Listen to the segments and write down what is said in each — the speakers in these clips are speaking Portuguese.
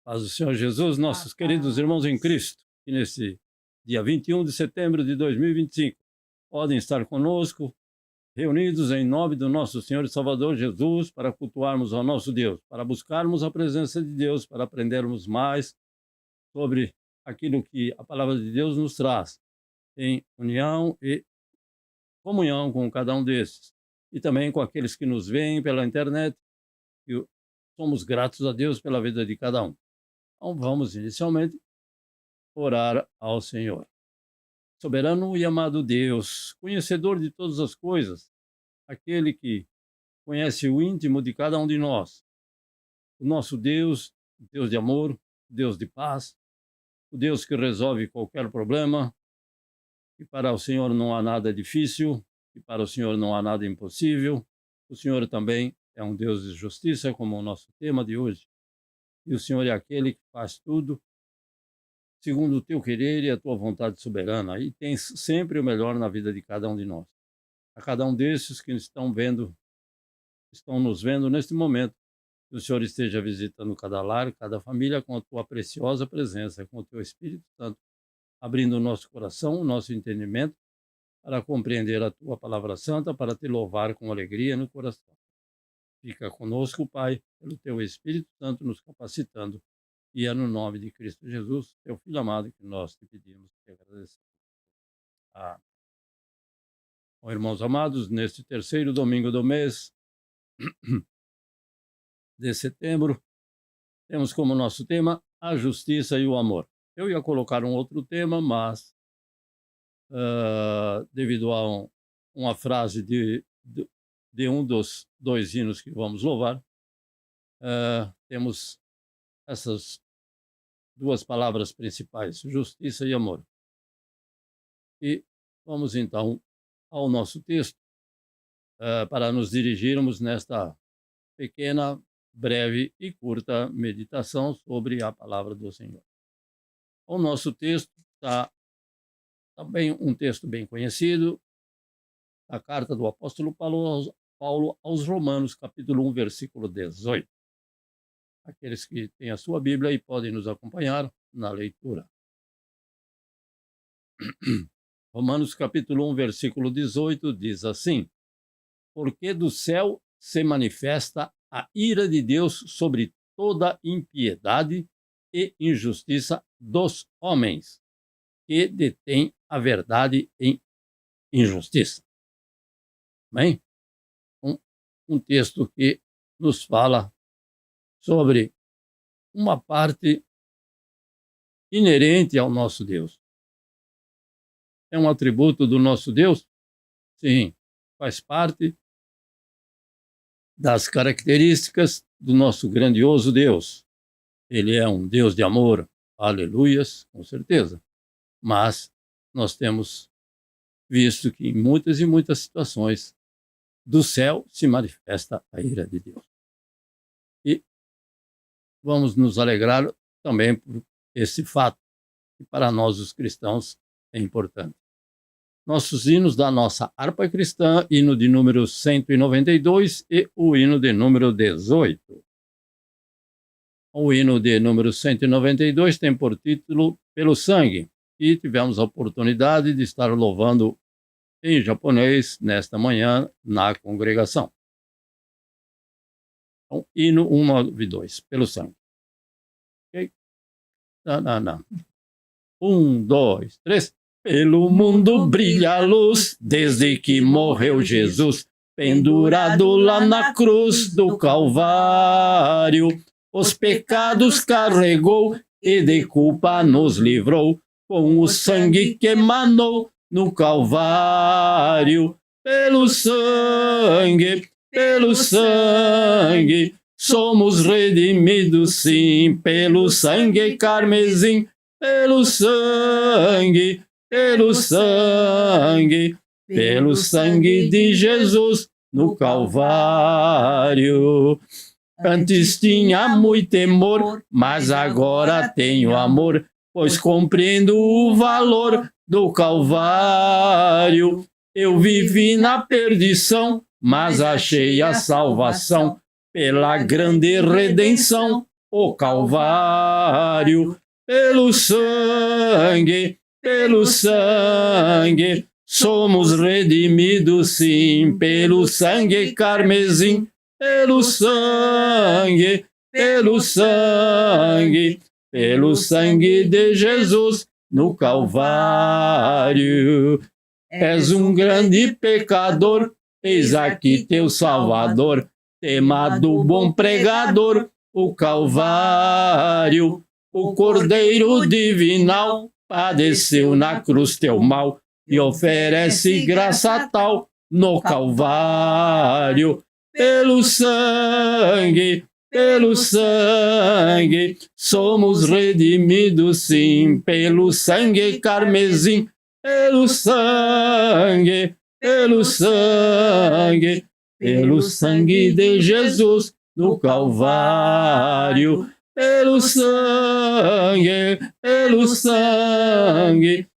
Paz do Senhor Jesus, nossos queridos irmãos em Cristo, que nesse dia 21 de setembro de 2025 podem estar conosco, reunidos em nome do nosso Senhor e Salvador Jesus, para cultuarmos ao nosso Deus, para buscarmos a presença de Deus, para aprendermos mais sobre aquilo que a palavra de Deus nos traz, em união e comunhão com cada um desses, e também com aqueles que nos veem pela internet, e somos gratos a Deus pela vida de cada um. Então vamos inicialmente orar ao Senhor. Soberano e amado Deus, conhecedor de todas as coisas, aquele que conhece o íntimo de cada um de nós, o nosso Deus, Deus de amor, Deus de paz, o Deus que resolve qualquer problema, que para o Senhor não há nada difícil, que para o Senhor não há nada impossível. O Senhor também é um Deus de justiça, como o nosso tema de hoje. E o Senhor é aquele que faz tudo segundo o teu querer e a tua vontade soberana. E tens sempre o melhor na vida de cada um de nós. A cada um desses que estão nos vendo neste momento, que o Senhor esteja visitando cada lar, cada família com a tua preciosa presença, com o teu Espírito Santo, abrindo o nosso coração, o nosso entendimento, para compreender a tua palavra santa, para te louvar com alegria no coração. Fica conosco, Pai, pelo teu Espírito Santo nos capacitando. E é no nome de Cristo Jesus, teu Filho amado, que nós te pedimos e te agradecemos. Amém. Bom, irmãos amados, neste terceiro domingo do mês de setembro, temos como nosso tema a justiça e o amor. Eu ia colocar um outro tema, mas devido a uma frase de um dos dois hinos que vamos louvar, temos essas duas palavras principais, justiça e amor. E vamos então ao nosso texto, para nos dirigirmos nesta pequena, breve e curta meditação sobre a palavra do Senhor. O nosso texto está também um texto bem conhecido, a carta do apóstolo Paulo aos Romanos, capítulo 1, versículo 18. Aqueles que têm a sua Bíblia e podem nos acompanhar na leitura. Romanos capítulo 1, versículo 18 diz assim: porque do céu se manifesta a ira de Deus sobre toda impiedade e injustiça dos homens, que detêm a verdade em injustiça. Bem, um texto que nos fala sobre uma parte inerente ao nosso Deus. É um atributo do nosso Deus? Sim, faz parte das características do nosso grandioso Deus. Ele é um Deus de amor, aleluias, com certeza. Mas nós temos visto que em muitas e muitas situações do céu se manifesta a ira de Deus. E vamos nos alegrar também por esse fato, que para nós os cristãos é importante. Nossos hinos da nossa harpa cristã, hino de número 192 e o hino de número 18. O hino de número 192 tem por título Pelo Sangue, e tivemos a oportunidade de estar louvando em japonês nesta manhã na congregação. Então, hino 192, Pelo Sangue. Ok? Não. 1, 2, 3. Pelo mundo brilha a luz, desde que morreu Jesus, pendurado lá na cruz do Calvário. Os pecados carregou e de culpa nos livrou, com o sangue que emanou no Calvário. Pelo sangue, somos redimidos sim, pelo sangue carmesim, pelo sangue de Jesus no Calvário. Antes tinha muito temor, mas agora tenho amor, pois compreendo o valor do Calvário. Eu vivi na perdição, mas achei a salvação pela grande redenção o Calvário. Pelo sangue, somos redimidos, sim, pelo sangue carmesim, pelo sangue de Jesus no Calvário. És um grande pecador, eis aqui teu Salvador, tema do bom pregador, o Calvário. O Cordeiro divinal padeceu na cruz teu mal e oferece graça tal no Calvário. Pelo sangue, somos redimidos, sim, pelo sangue carmesim, pelo sangue de Jesus no Calvário. Pelo sangue,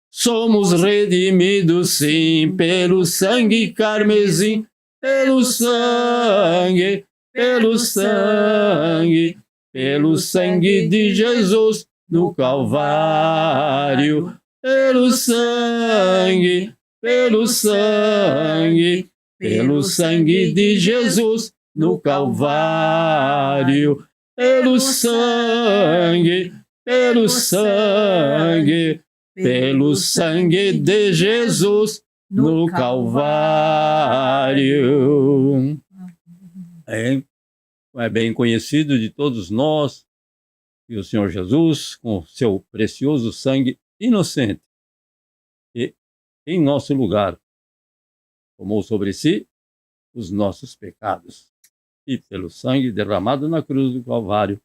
somos redimidos, sim, pelo sangue carmesim, pelo sangue de Jesus no Calvário. Pelo sangue de Jesus no Calvário. Pelo sangue de Jesus no Calvário. É bem conhecido de todos nós que o Senhor Jesus, com seu precioso sangue inocente, e em nosso lugar, tomou sobre si os nossos pecados. E pelo sangue derramado na cruz do Calvário,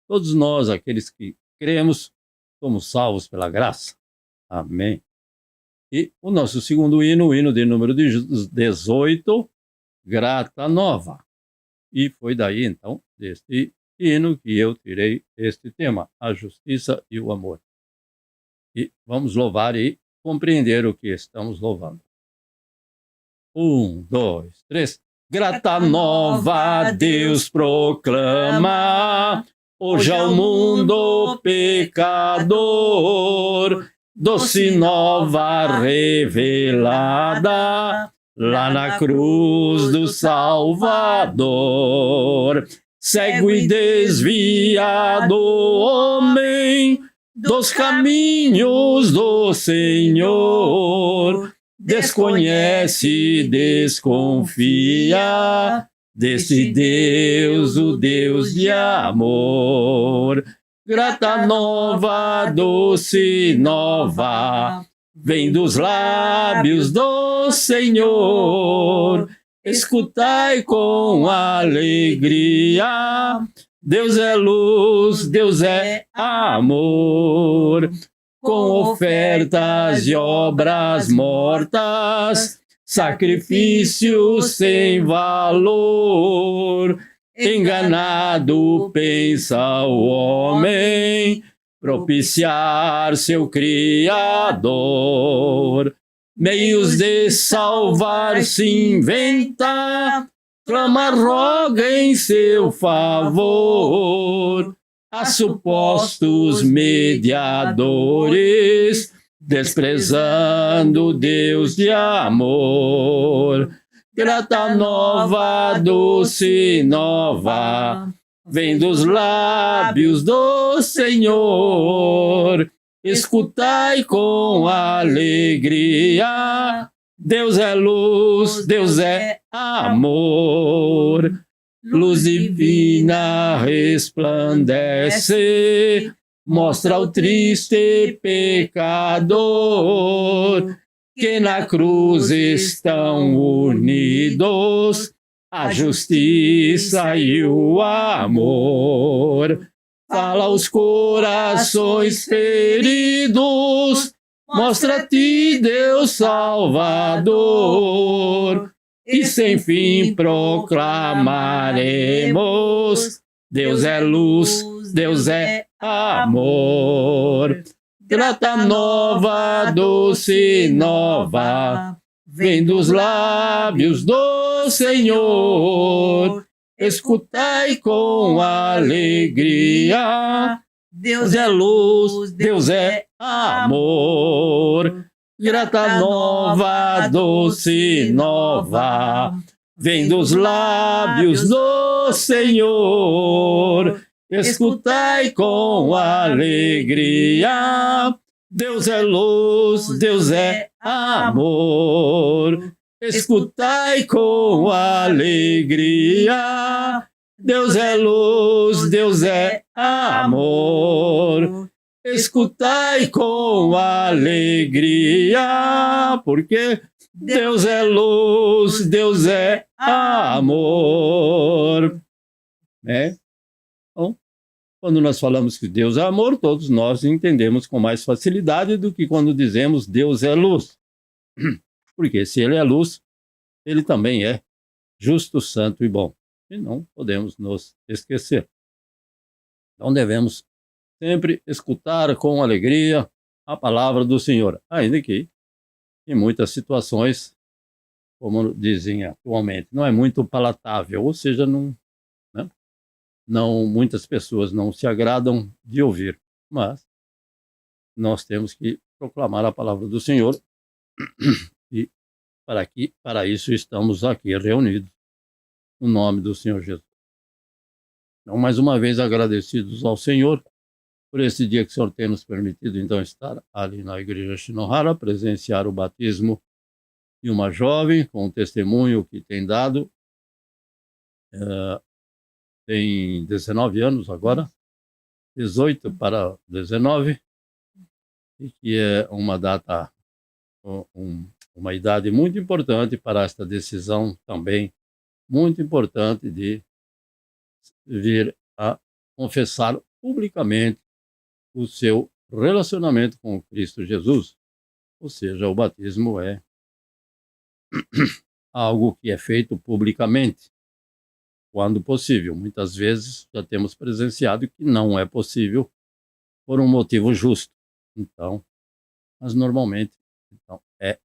todos nós, aqueles que cremos, somos salvos pela graça. Amém. E o nosso segundo hino, o hino de número 18, Grata Nova. E foi daí, então, deste hino que eu tirei este tema, a justiça e o amor. E vamos louvar e compreender o que estamos louvando. 1, 2, 3. Grata nova Deus proclama, hoje ao mundo pecador, doce nova revelada, lá na cruz do Salvador. Cego e desviado homem dos caminhos do Senhor, desconhece, desconfia desse Deus, o Deus de amor. Grata nova, doce nova, vem dos lábios do Senhor. Escutai com alegria, Deus é luz, Deus é amor. Com ofertas e obras mortas, sacrifícios sem valor. Enganado pensa o homem, propiciar seu Criador. Meios de salvar se inventa, clama, roga em seu favor. A supostos mediadores, desprezando Deus de amor. Grata nova, doce nova, vem dos lábios do Senhor. Escutai com alegria, Deus é luz, Deus é amor. Luz divina resplandece, mostra o triste pecador, que na cruz estão unidos a justiça e o amor. Fala aos corações feridos, mostra-te, Deus Salvador, e sem fim proclamaremos: Deus é luz, Deus é amor. Grata nova, doce nova, vem dos lábios do Senhor. escutai com alegria. Deus é luz, Deus é amor. Grata nova, doce nova, vem dos lábios do Senhor. Escutai com alegria. Deus é luz, Deus é amor. Escutai com alegria. Deus é luz, Deus é amor. Escutai com alegria, porque Deus é luz, Deus é amor. Então, quando nós falamos que Deus é amor, todos nós entendemos com mais facilidade do que quando dizemos Deus é luz. Porque se Ele é luz, Ele também é justo, santo e bom. E não podemos nos esquecer. Então devemos sempre escutar com alegria a palavra do Senhor, ainda que em muitas situações, como dizem atualmente, não é muito palatável, ou seja, muitas pessoas não se agradam de ouvir, mas nós temos que proclamar a palavra do Senhor e para isso estamos aqui reunidos no nome do Senhor Jesus. Então, mais uma vez agradecidos ao Senhor por esse dia que o Senhor tem nos permitido, então, estar ali na Igreja Shinohara, presenciar o batismo de uma jovem, com o testemunho que tem dado. Tem 19 anos agora, 18 para 19, e que é uma data, uma idade muito importante para esta decisão também, muito importante de vir a confessar publicamente o seu relacionamento com Cristo Jesus. Ou seja, o batismo é algo que é feito publicamente, quando possível. Muitas vezes já temos presenciado que não é possível por um motivo justo. Então, mas normalmente é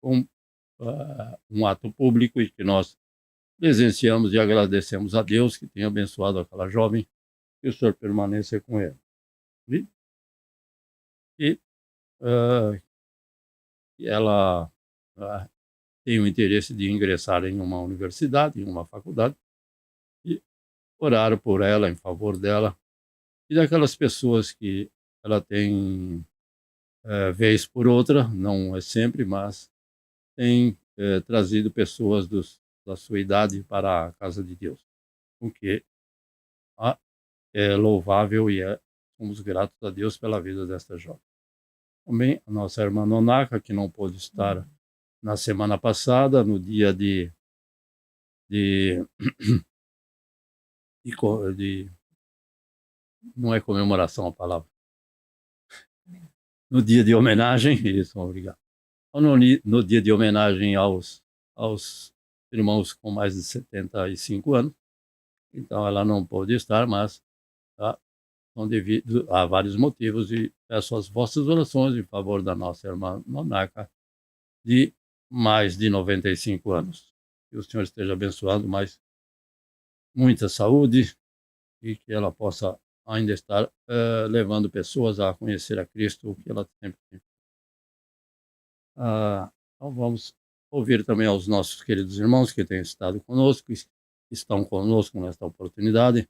um ato público e que nós presenciamos e agradecemos a Deus que tem abençoado aquela jovem, que o Senhor permaneça com ele. E ela tem o interesse de ingressar em uma universidade, em uma faculdade, e orar por ela, em favor dela, e daquelas pessoas que ela tem, vez por outra, não é sempre, mas tem trazido pessoas da sua idade para a casa de Deus, o que é louvável e somos gratos a Deus pela vida desta jovem. Também a nossa irmã Nonaka, que não pôde estar na semana passada, no dia de não é comemoração a palavra, no dia de homenagem, isso, obrigado. No dia de homenagem aos irmãos com mais de 75 anos, então ela não pôde estar, mas são devido a vários motivos, e peço as vossas orações em favor da nossa irmã Nonaka, de mais de 95 anos. Que o Senhor esteja abençoando mais muita saúde e que ela possa ainda estar levando pessoas a conhecer a Cristo, o que ela sempre tem. Então vamos ouvir também aos nossos queridos irmãos que têm estado conosco, que estão conosco nesta oportunidade.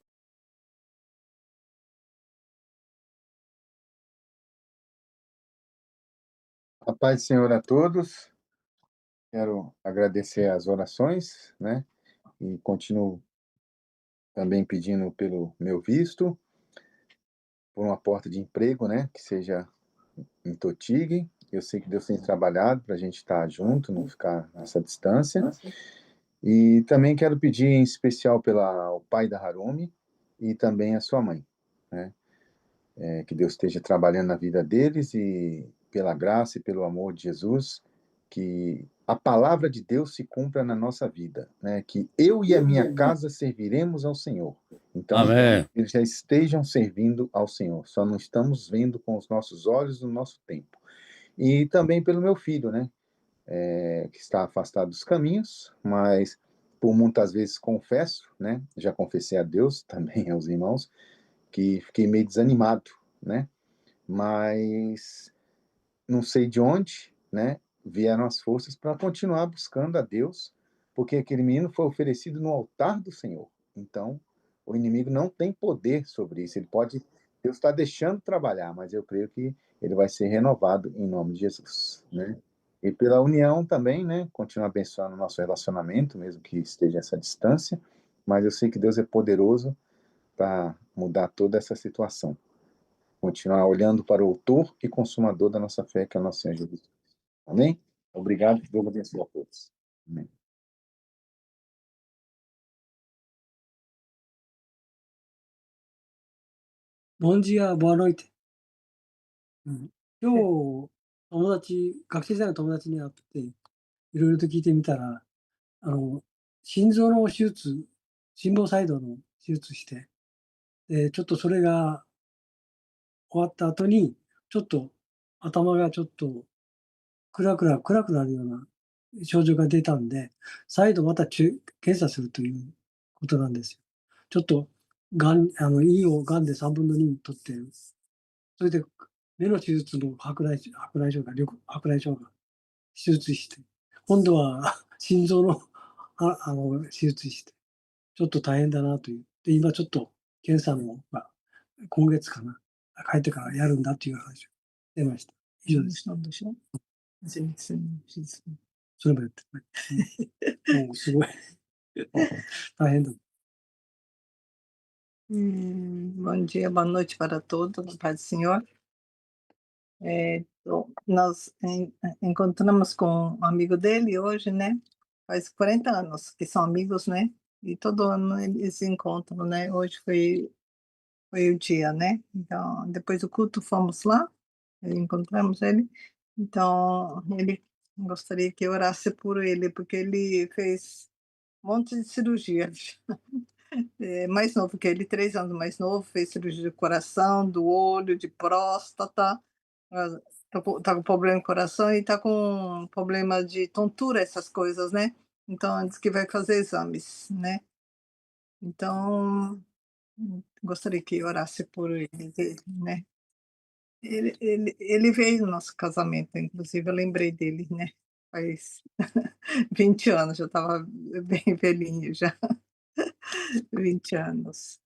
A paz do Senhor a todos. Quero agradecer as orações, né? E continuo também pedindo pelo meu visto, por uma porta de emprego, né? Que seja em Totig. Eu sei que Deus tem trabalhado para a gente estar junto, não ficar nessa distância. E também quero pedir em especial pelo pai da Harumi e também a sua mãe, né? Que Deus esteja trabalhando na vida deles e pela graça e pelo amor de Jesus, que a palavra de Deus se cumpra na nossa vida, né? Que eu e a minha casa serviremos ao Senhor. Então, Amém. eles já estejam servindo ao Senhor, só não estamos vendo com os nossos olhos no nosso tempo. E também pelo meu filho, né? Que está afastado dos caminhos, mas por muitas vezes confesso, né, já confessei a Deus, também aos irmãos, que fiquei meio desanimado, né, mas não sei de onde, né, vieram as forças para continuar buscando a Deus, porque aquele menino foi oferecido no altar do Senhor. Então, o inimigo não tem poder sobre isso. Ele pode, Deus está deixando trabalhar, mas eu creio que ele vai ser renovado em nome de Jesus, né? E pela união também, né? Continuar abençoando o nosso relacionamento, mesmo que esteja essa distância. Mas eu sei que Deus é poderoso para mudar toda essa situação. Continuar olhando para o autor e consumador da nossa fé, que é o nosso Senhor Jesus. Amém? Obrigado, que Deus abençoe a todos. Amém. Bom dia, boa noite. うん、今日、学生時代の友達に会って、いろいろと聞いてみたら、心臓の手術、心房細動の手術して、ちょっとそれが終わった後に、ちょっと頭がちょっと暗くなるような症状が出たんで、再度また検査するということなんですよ。ちょっと胃をがんで3分の2取ってる。それで目の手術の白内障が手術して、今度は心臓の手術して、ちょっと大変だなという。で、今ちょっと検査のが今月かな、帰ってからやるんだという話を出ました。以上です。なんでしょう。前立腺の手術。それもやってない。もうすごい大変だ。Bom dia, boa noite para todos, na paz do Senhor. Nós encontramos com um amigo dele hoje, né? Faz 40 anos que são amigos, né? E todo ano eles se encontram, né? Hoje foi o dia, né? Então, depois do culto fomos lá, encontramos ele. Então, ele gostaria que eu orasse por ele, porque ele fez um monte de cirurgias. Mais novo que ele, 3 anos mais novo, fez cirurgia de coração, do olho, de próstata, tá com problema no coração e tá com problema de tontura, essas coisas, né. Então diz que vai fazer exames, né. Então, gostaria que orasse por ele, né. Ele veio no nosso casamento, inclusive eu lembrei dele, né, faz 20 anos, já estava bem velhinho já, 20 anos.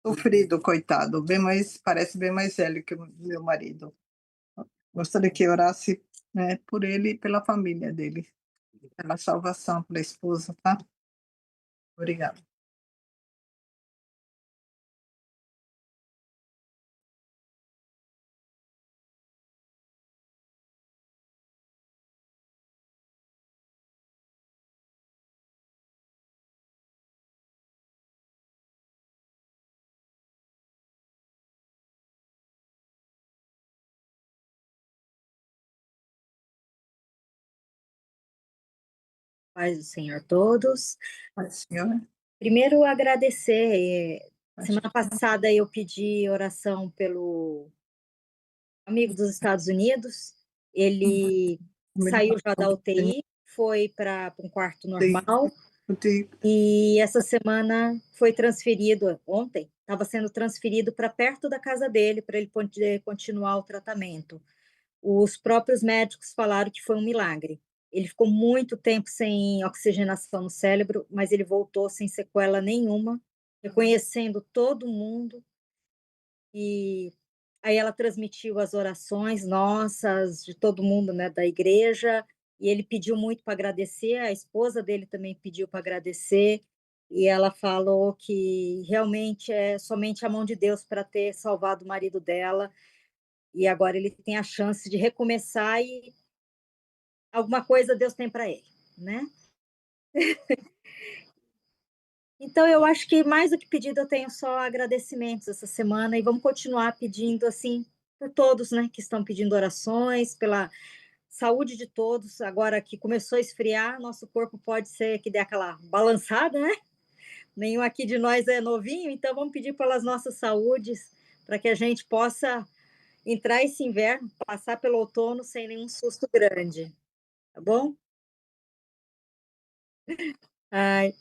Sofrido, coitado, parece bem mais velho que o meu marido. Gostaria que orasse, né, por ele e pela família dele, pela salvação, pela esposa, tá? Obrigada. Paz do Senhor a todos. Paz, Senhor. Primeiro, agradecer. Paz, Semana passada eu pedi oração pelo amigo dos Estados Unidos. Ele saiu já da UTI, foi para um quarto normal. E essa semana foi transferido, ontem, estava sendo transferido para perto da casa dele, para ele poder continuar o tratamento. Os próprios médicos falaram que foi um milagre. Ele ficou muito tempo sem oxigenação no cérebro, mas ele voltou sem sequela nenhuma, reconhecendo todo mundo. E aí ela transmitiu as orações nossas, de todo mundo, né, da igreja, e ele pediu muito para agradecer, a esposa dele também pediu para agradecer, e ela falou que realmente é somente a mão de Deus para ter salvado o marido dela, e agora ele tem a chance de recomeçar e alguma coisa Deus tem para ele, né? Então eu acho que mais do que pedido eu tenho só agradecimentos essa semana e vamos continuar pedindo assim por todos, né, que estão pedindo orações pela saúde de todos. Agora que começou a esfriar, nosso corpo pode ser que dê aquela balançada, né? Nenhum aqui de nós é novinho, então vamos pedir pelas nossas saúdes para que a gente possa entrar esse inverno, passar pelo outono sem nenhum susto grande, tá bom? Ai,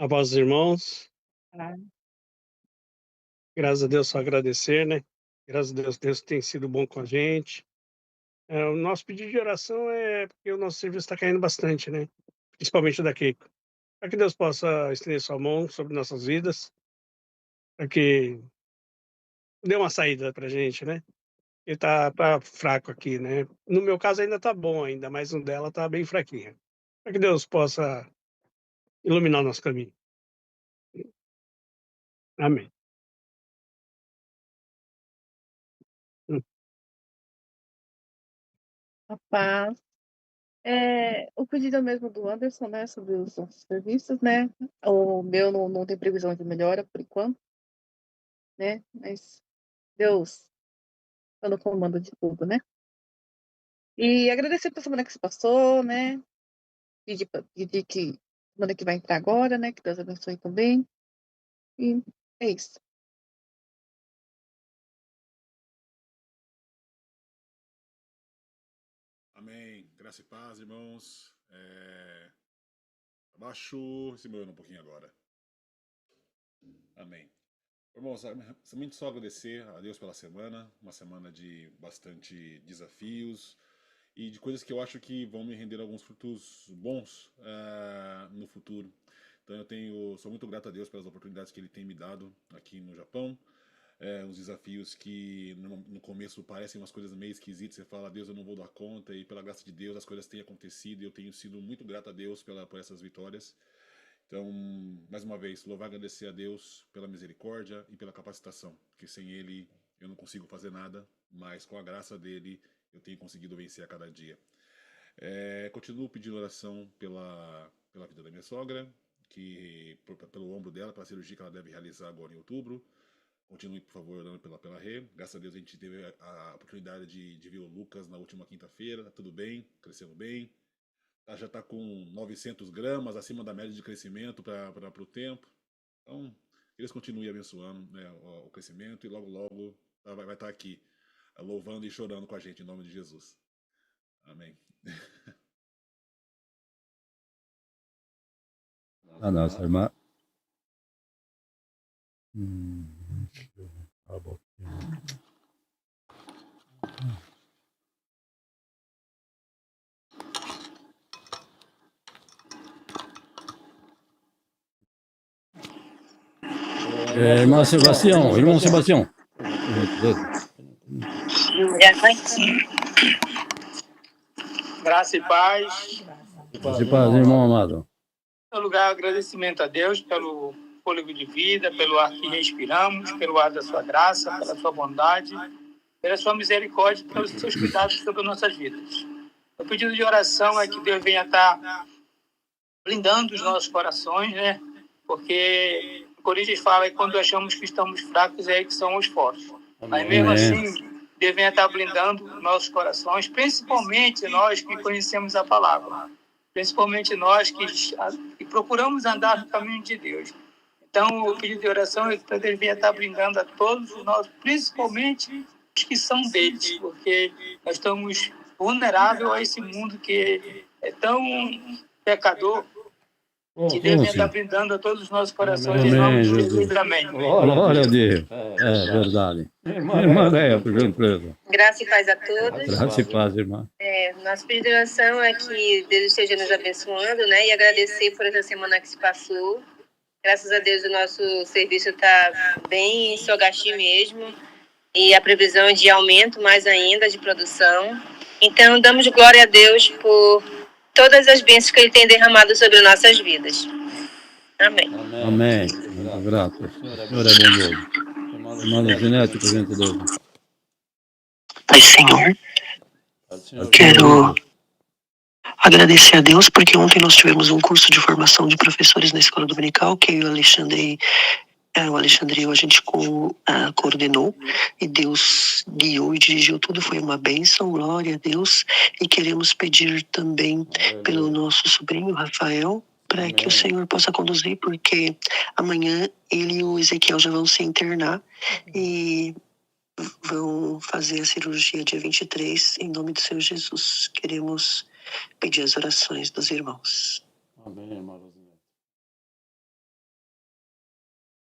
A paz dos irmãos, graças a Deus, só agradecer, né? Graças a Deus, Deus tem sido bom com a gente. O nosso pedido de oração é porque o nosso serviço está caindo bastante, né? Principalmente o da Keiko. Para que Deus possa estender sua mão sobre nossas vidas, para que dê uma saída para a gente, né? Ele tá fraco aqui, né? No meu caso ainda tá bom ainda, mas no dela tá bem fraquinha. Para que Deus possa iluminar o nosso caminho. Amém. A paz. O pedido é o mesmo do Anderson, né, sobre os nossos serviços, né? O meu não tem previsão de melhora por enquanto, né? Mas Deus está no comando de tudo, né? E agradecer pela semana que se passou, né? Pedir que semana que vai entrar agora, né? Que Deus abençoe também. E é isso. Amém. Graça e paz, irmãos. Abaixo esse meu um pouquinho agora. Amém. Irmãos, somente só agradecer a Deus pela semana, uma semana de bastante desafios e de coisas que eu acho que vão me render alguns frutos bons no futuro. Então sou muito grato a Deus pelas oportunidades que Ele tem me dado aqui no Japão. Uns desafios que no começo parecem umas coisas meio esquisitas, você fala, Deus, eu não vou dar conta, e pela graça de Deus as coisas têm acontecido e eu tenho sido muito grato a Deus por essas vitórias. Então, mais uma vez, louvar e agradecer a Deus pela misericórdia e pela capacitação, porque sem Ele eu não consigo fazer nada, mas com a graça dEle eu tenho conseguido vencer a cada dia. Continuo pedindo oração pela vida da minha sogra, pelo ombro dela, pela cirurgia que ela deve realizar agora em outubro. Continue, por favor, orando pela Rê. Graças a Deus a gente teve a oportunidade de ver o Lucas na última quinta-feira. Tá tudo bem, crescendo bem. Já está com 900 gramas, acima da média de crescimento para o tempo. Então, que Deus continue abençoando, né, o crescimento e logo, logo vai estar aqui, louvando e chorando com a gente, em nome de Jesus. Amém. A nossa irmã. Irmão Sebastião. Graça e paz. Graça e paz, irmão amado. Em primeiro lugar, agradecimento a Deus pelo fôlego de vida, pelo ar que respiramos, pelo ar da sua graça, pela sua bondade, pela sua misericórdia, pelos seus cuidados sobre nossas vidas. O pedido de oração é que Deus venha estar blindando os nossos corações, né? Porque o Coríntios fala que quando achamos que estamos fracos, é aí que somos fortes. Mas mesmo assim, Deus venha estar blindando nossos corações, principalmente nós que conhecemos a palavra. Principalmente nós que procuramos andar no caminho de Deus. Então, o pedido de oração é que Deus venha estar blindando a todos nós, principalmente os que são deles, porque nós estamos vulneráveis a esse mundo que é tão pecador, que Deus venha estar blindando a todos os nossos corações, em nome de Jesus. Amém. Glória a Deus. É verdade. Irmã Leia, por gentileza. Graça e paz a todos. Graça e paz, irmã. Nosso pedido de oração é que Deus esteja nos abençoando, né? E agradecer por essa semana que se passou. Graças a Deus o nosso serviço está bem em Sogashi mesmo. E a previsão é de aumento mais ainda de produção. Então, damos glória a Deus por todas as bênçãos que Ele tem derramado sobre nossas vidas. Amém. Amém. Grato. O Senhor é bondoso. Irmã Zinete, por gentileza. Pai, Senhor, quero agradecer a Deus porque ontem nós tivemos um curso de formação de professores na escola dominical que eu e o Alexandre a gente coordenou e Deus guiou e dirigiu tudo, foi uma bênção, glória a Deus. E queremos pedir também pelo nosso sobrinho Rafael, para que o Senhor possa conduzir, porque amanhã ele e o Ezequiel já vão se internar e vão fazer a cirurgia dia 23, em nome do Senhor Jesus. Queremos pedir as orações dos irmãos. Amém, irmã Rosinete.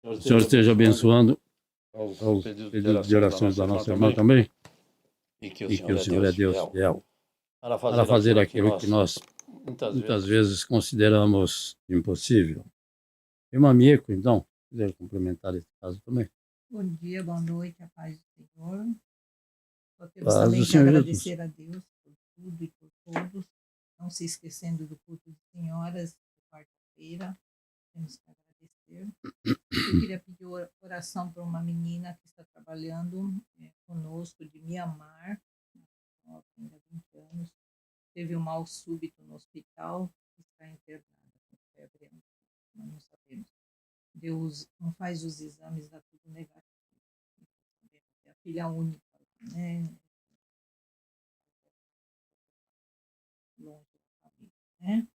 O Senhor esteja abençoando os pedidos de orações da nossa irmã também. E que o Senhor é Deus fiel para fazer aquilo que nós muitas vezes consideramos impossível. Irmã Mieko, então, quiser complementar esse caso também. Bom dia, boa noite, a paz do Senhor. Só temos Paz também do que Senhor agradecer Jesus. a Deus por tudo e por todos, não se esquecendo do culto de senhoras, de quarta-feira, temos que agradecer. Eu queria pedir oração para uma menina que está trabalhando conosco de Mianmar, nova, ainda 20 anos, teve um mal súbito no hospital, está internada com febre, nós não sabemos. Deus não faz os exames, dá tudo negativo. É a filha única, né? Longe da família, né?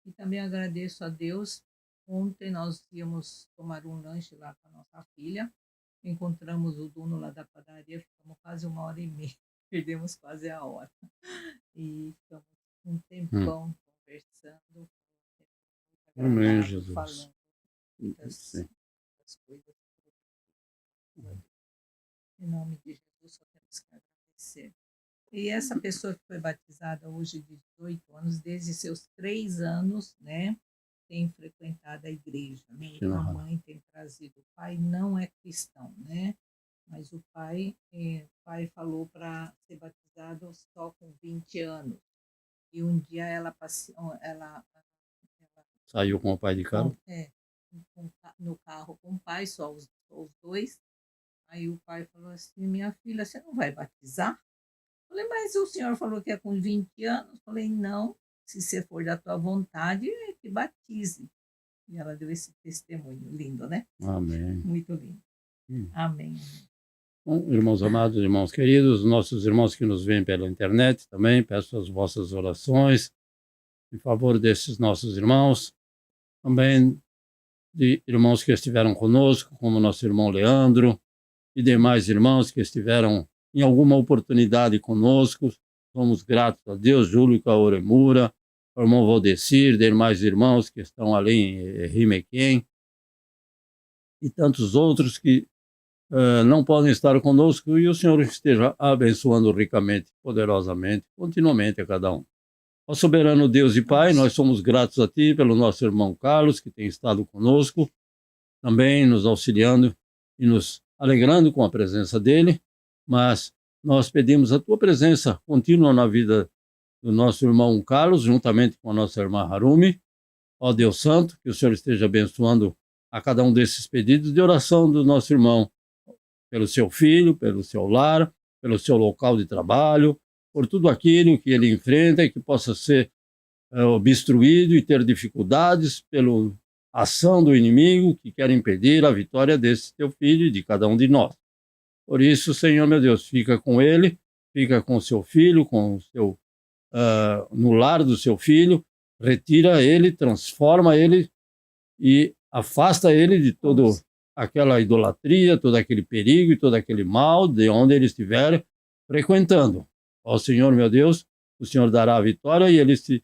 E também agradeço a Deus. Ontem nós íamos tomar um lanche lá com a nossa filha. Encontramos o dono lá da padaria, ficamos quase 1h30. Perdemos quase a hora. E ficamos um tempão conversando. Amém, Jesus. Falando das coisas. Em nome de Jesus, só temos que agradecer. E essa pessoa que foi batizada hoje de 18 anos, desde seus 3 anos, né, tem frequentado a igreja. Né? A mãe tem trazido. O pai não é cristão, né? Mas o pai falou para ser batizado só com 20 anos. E um dia ela saiu com o pai de carro? No carro com o pai, só os dois. Aí o pai falou assim, minha filha, você não vai batizar? Falei, mas o senhor falou que é com 20 anos? Falei, não, se você for da tua vontade, que batize. E ela deu esse testemunho, lindo, né? Amém. Muito lindo. Amém. Bom, irmãos amados, irmãos queridos, nossos irmãos que nos veem pela internet também, peço as vossas orações em favor desses nossos irmãos, também de irmãos que estiveram conosco, como nosso irmão Leandro, e demais irmãos que estiveram em alguma oportunidade conosco. Somos gratos a Deus, Júlio Kaoremura, o irmão Valdecir, demais irmãos que estão ali em Rimequém, e tantos outros que não podem estar conosco, e o Senhor esteja abençoando ricamente, poderosamente, continuamente a cada um. Ó soberano Deus e Pai, nós somos gratos a Ti pelo nosso irmão Carlos, que tem estado conosco, também nos auxiliando e nos alegrando com a presença dele, mas nós pedimos a Tua presença contínua na vida do nosso irmão Carlos, juntamente com a nossa irmã Harumi. Ó Deus Santo, que o Senhor esteja abençoando a cada um desses pedidos de oração do nosso irmão, pelo seu filho, pelo seu lar, pelo seu local de trabalho, por tudo aquilo que ele enfrenta e que possa ser obstruído e ter dificuldades pela ação do inimigo que quer impedir a vitória desse teu filho e de cada um de nós. Por isso, Senhor, meu Deus, fica com ele, fica com seu filho, com o seu, no lar do seu filho, retira ele, transforma ele e afasta ele de toda aquela idolatria, todo aquele perigo e todo aquele mal de onde ele estiver frequentando. Ó Senhor, meu Deus, o Senhor dará a vitória e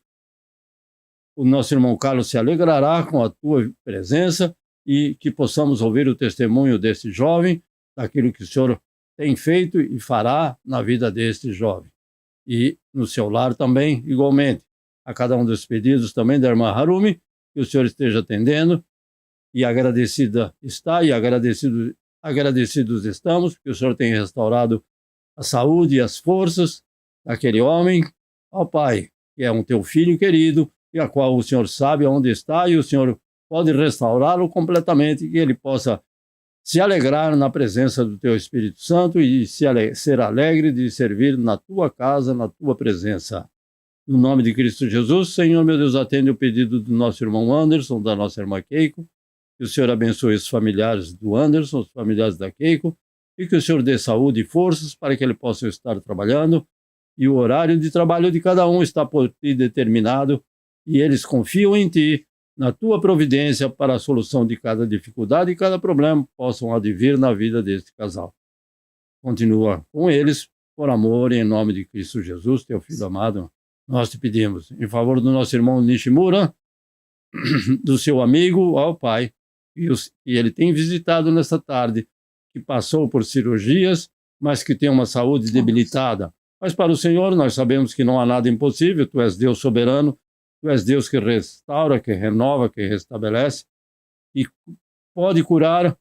o nosso irmão Carlos se alegrará com a tua presença e que possamos ouvir o testemunho desse jovem, daquilo que o Senhor tem feito e fará na vida deste jovem. E no seu lar também, igualmente. A cada um dos pedidos também da irmã Harumi, que o Senhor esteja atendendo, e agradecida está, e agradecidos estamos, porque o Senhor tem restaurado a saúde e as forças daquele homem, ó Pai, que é um teu filho querido, e a qual o Senhor sabe onde está, e o Senhor pode restaurá-lo completamente, que ele possa se alegrar na presença do teu Espírito Santo e ser alegre de servir na tua casa, na tua presença. No nome de Cristo Jesus, Senhor, meu Deus, atende o pedido do nosso irmão Anderson, da nossa irmã Keiko, que o Senhor abençoe os familiares do Anderson, os familiares da Keiko, e que o Senhor dê saúde e forças para que ele possa estar trabalhando, e o horário de trabalho de cada um está por ti determinado, e eles confiam em ti, na tua providência para a solução de cada dificuldade e cada problema possam advir na vida deste casal. Continua com eles, por amor e em nome de Cristo Jesus, teu Filho amado, nós te pedimos, em favor do nosso irmão Nishimura, do seu amigo, ao Pai, que ele tem visitado nesta tarde, que passou por cirurgias, mas que tem uma saúde debilitada. Mas para o Senhor nós sabemos que não há nada impossível, tu és Deus soberano, tu és Deus que restaura, que renova, que restabelece, e pode curar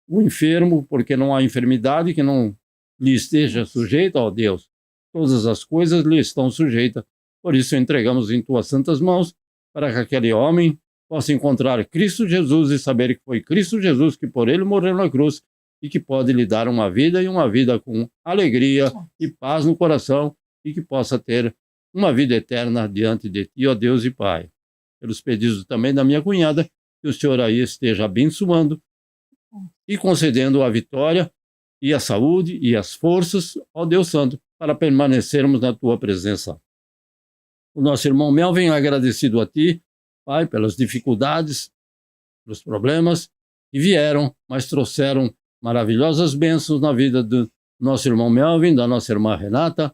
o enfermo, porque não há enfermidade que não lhe esteja sujeita, ó Deus. Todas as coisas lhe estão sujeitas, por isso entregamos em tuas santas mãos, para que aquele homem possa encontrar Cristo Jesus e saber que foi Cristo Jesus que por ele morreu na cruz e que pode lhe dar uma vida e uma vida com alegria e paz no coração e que possa ter uma vida eterna diante de ti, ó Deus e Pai. Pelos pedidos também da minha cunhada, que o Senhor aí esteja abençoando e concedendo a vitória e a saúde e as forças, ó Deus Santo, para permanecermos na tua presença. O nosso irmão Melvin, agradecido a ti, Pai, pelas dificuldades, pelos problemas que vieram, mas trouxeram maravilhosas bênçãos na vida do nosso irmão Melvin, da nossa irmã Renata,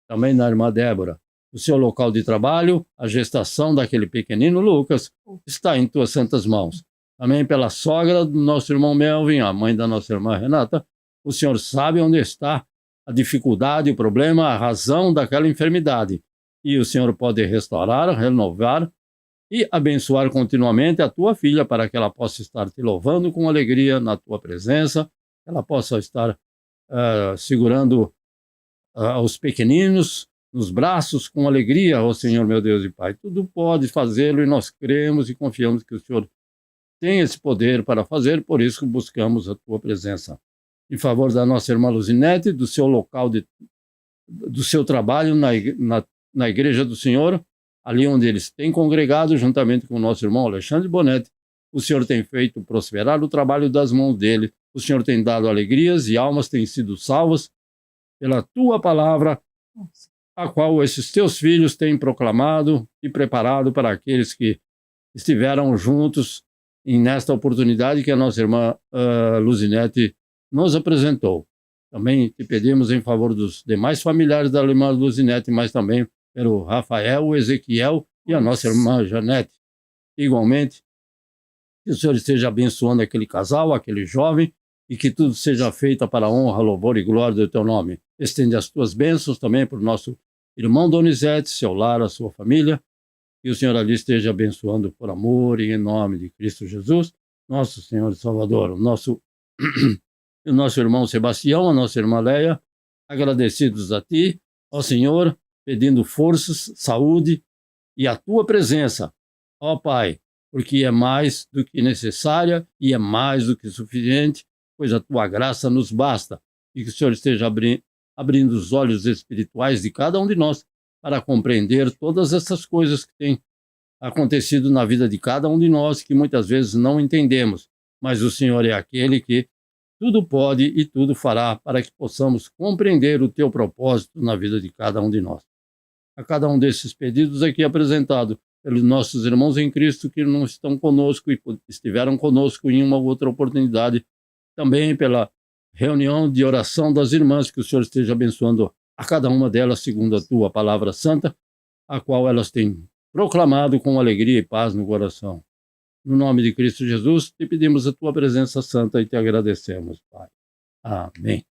também da irmã Débora. O seu local de trabalho, a gestação daquele pequenino Lucas, está em tuas santas mãos. Também pela sogra do nosso irmão Melvin, a mãe da nossa irmã Renata, o Senhor sabe onde está a dificuldade, o problema, a razão daquela enfermidade. E o Senhor pode restaurar, renovar e abençoar continuamente a tua filha para que ela possa estar te louvando com alegria na tua presença, ela possa estar segurando os pequeninos nos braços com alegria, ó Senhor meu Deus e Pai. Tudo pode fazê-lo e nós cremos e confiamos que o Senhor tem esse poder para fazer, por isso buscamos a tua presença. Em favor da nossa irmã Luzinete, do seu local, do seu trabalho na Igreja do Senhor, ali onde eles têm congregado, juntamente com o nosso irmão Alexandre Bonetti, o Senhor tem feito prosperar o trabalho das mãos dele, o Senhor tem dado alegrias e almas têm sido salvas pela tua palavra, a qual esses teus filhos têm proclamado e preparado para aqueles que estiveram juntos nesta oportunidade que a nossa irmã Luzinete nos apresentou. Também te pedimos em favor dos demais familiares da irmã Luzinete, mas também pelo Rafael, o Ezequiel e a nossa irmã Janete. Igualmente, que o Senhor esteja abençoando aquele casal, aquele jovem, e que tudo seja feito para a honra, louvor e glória do teu nome. Estende as tuas bênçãos também para o nosso irmão Donizete, seu lar, a sua família, que o Senhor ali esteja abençoando por amor e em nome de Cristo Jesus, nosso Senhor e Salvador, o nosso irmão Sebastião, a nossa irmã Leia, agradecidos a ti, ó Senhor, pedindo forças, saúde e a tua presença, ó Pai, porque é mais do que necessária e é mais do que suficiente, pois a tua graça nos basta, e que o Senhor esteja abrindo os olhos espirituais de cada um de nós para compreender todas essas coisas que têm acontecido na vida de cada um de nós, que muitas vezes não entendemos, mas o Senhor é aquele que tudo pode e tudo fará para que possamos compreender o teu propósito na vida de cada um de nós. A cada um desses pedidos aqui apresentado pelos nossos irmãos em Cristo que não estão conosco e estiveram conosco em uma outra oportunidade, também pela reunião de oração das irmãs, que o Senhor esteja abençoando a cada uma delas segundo a tua palavra santa, a qual elas têm proclamado com alegria e paz no coração. No nome de Cristo Jesus, te pedimos a tua presença santa e te agradecemos, Pai. Amém.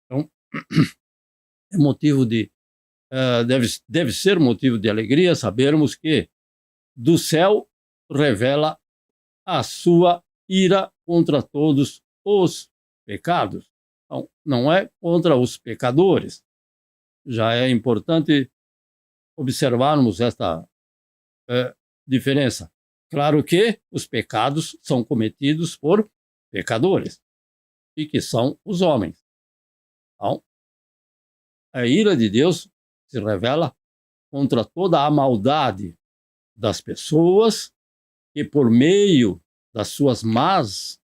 Então, é motivo de deve ser motivo de alegria sabermos que do céu revela a sua ira contra todos os pecados. Então, não é contra os pecadores. Já é importante observarmos esta diferença. Claro que os pecados são cometidos por pecadores, e que são os homens. Então, a ira de Deus se revela contra toda a maldade das pessoas que, por meio das suas más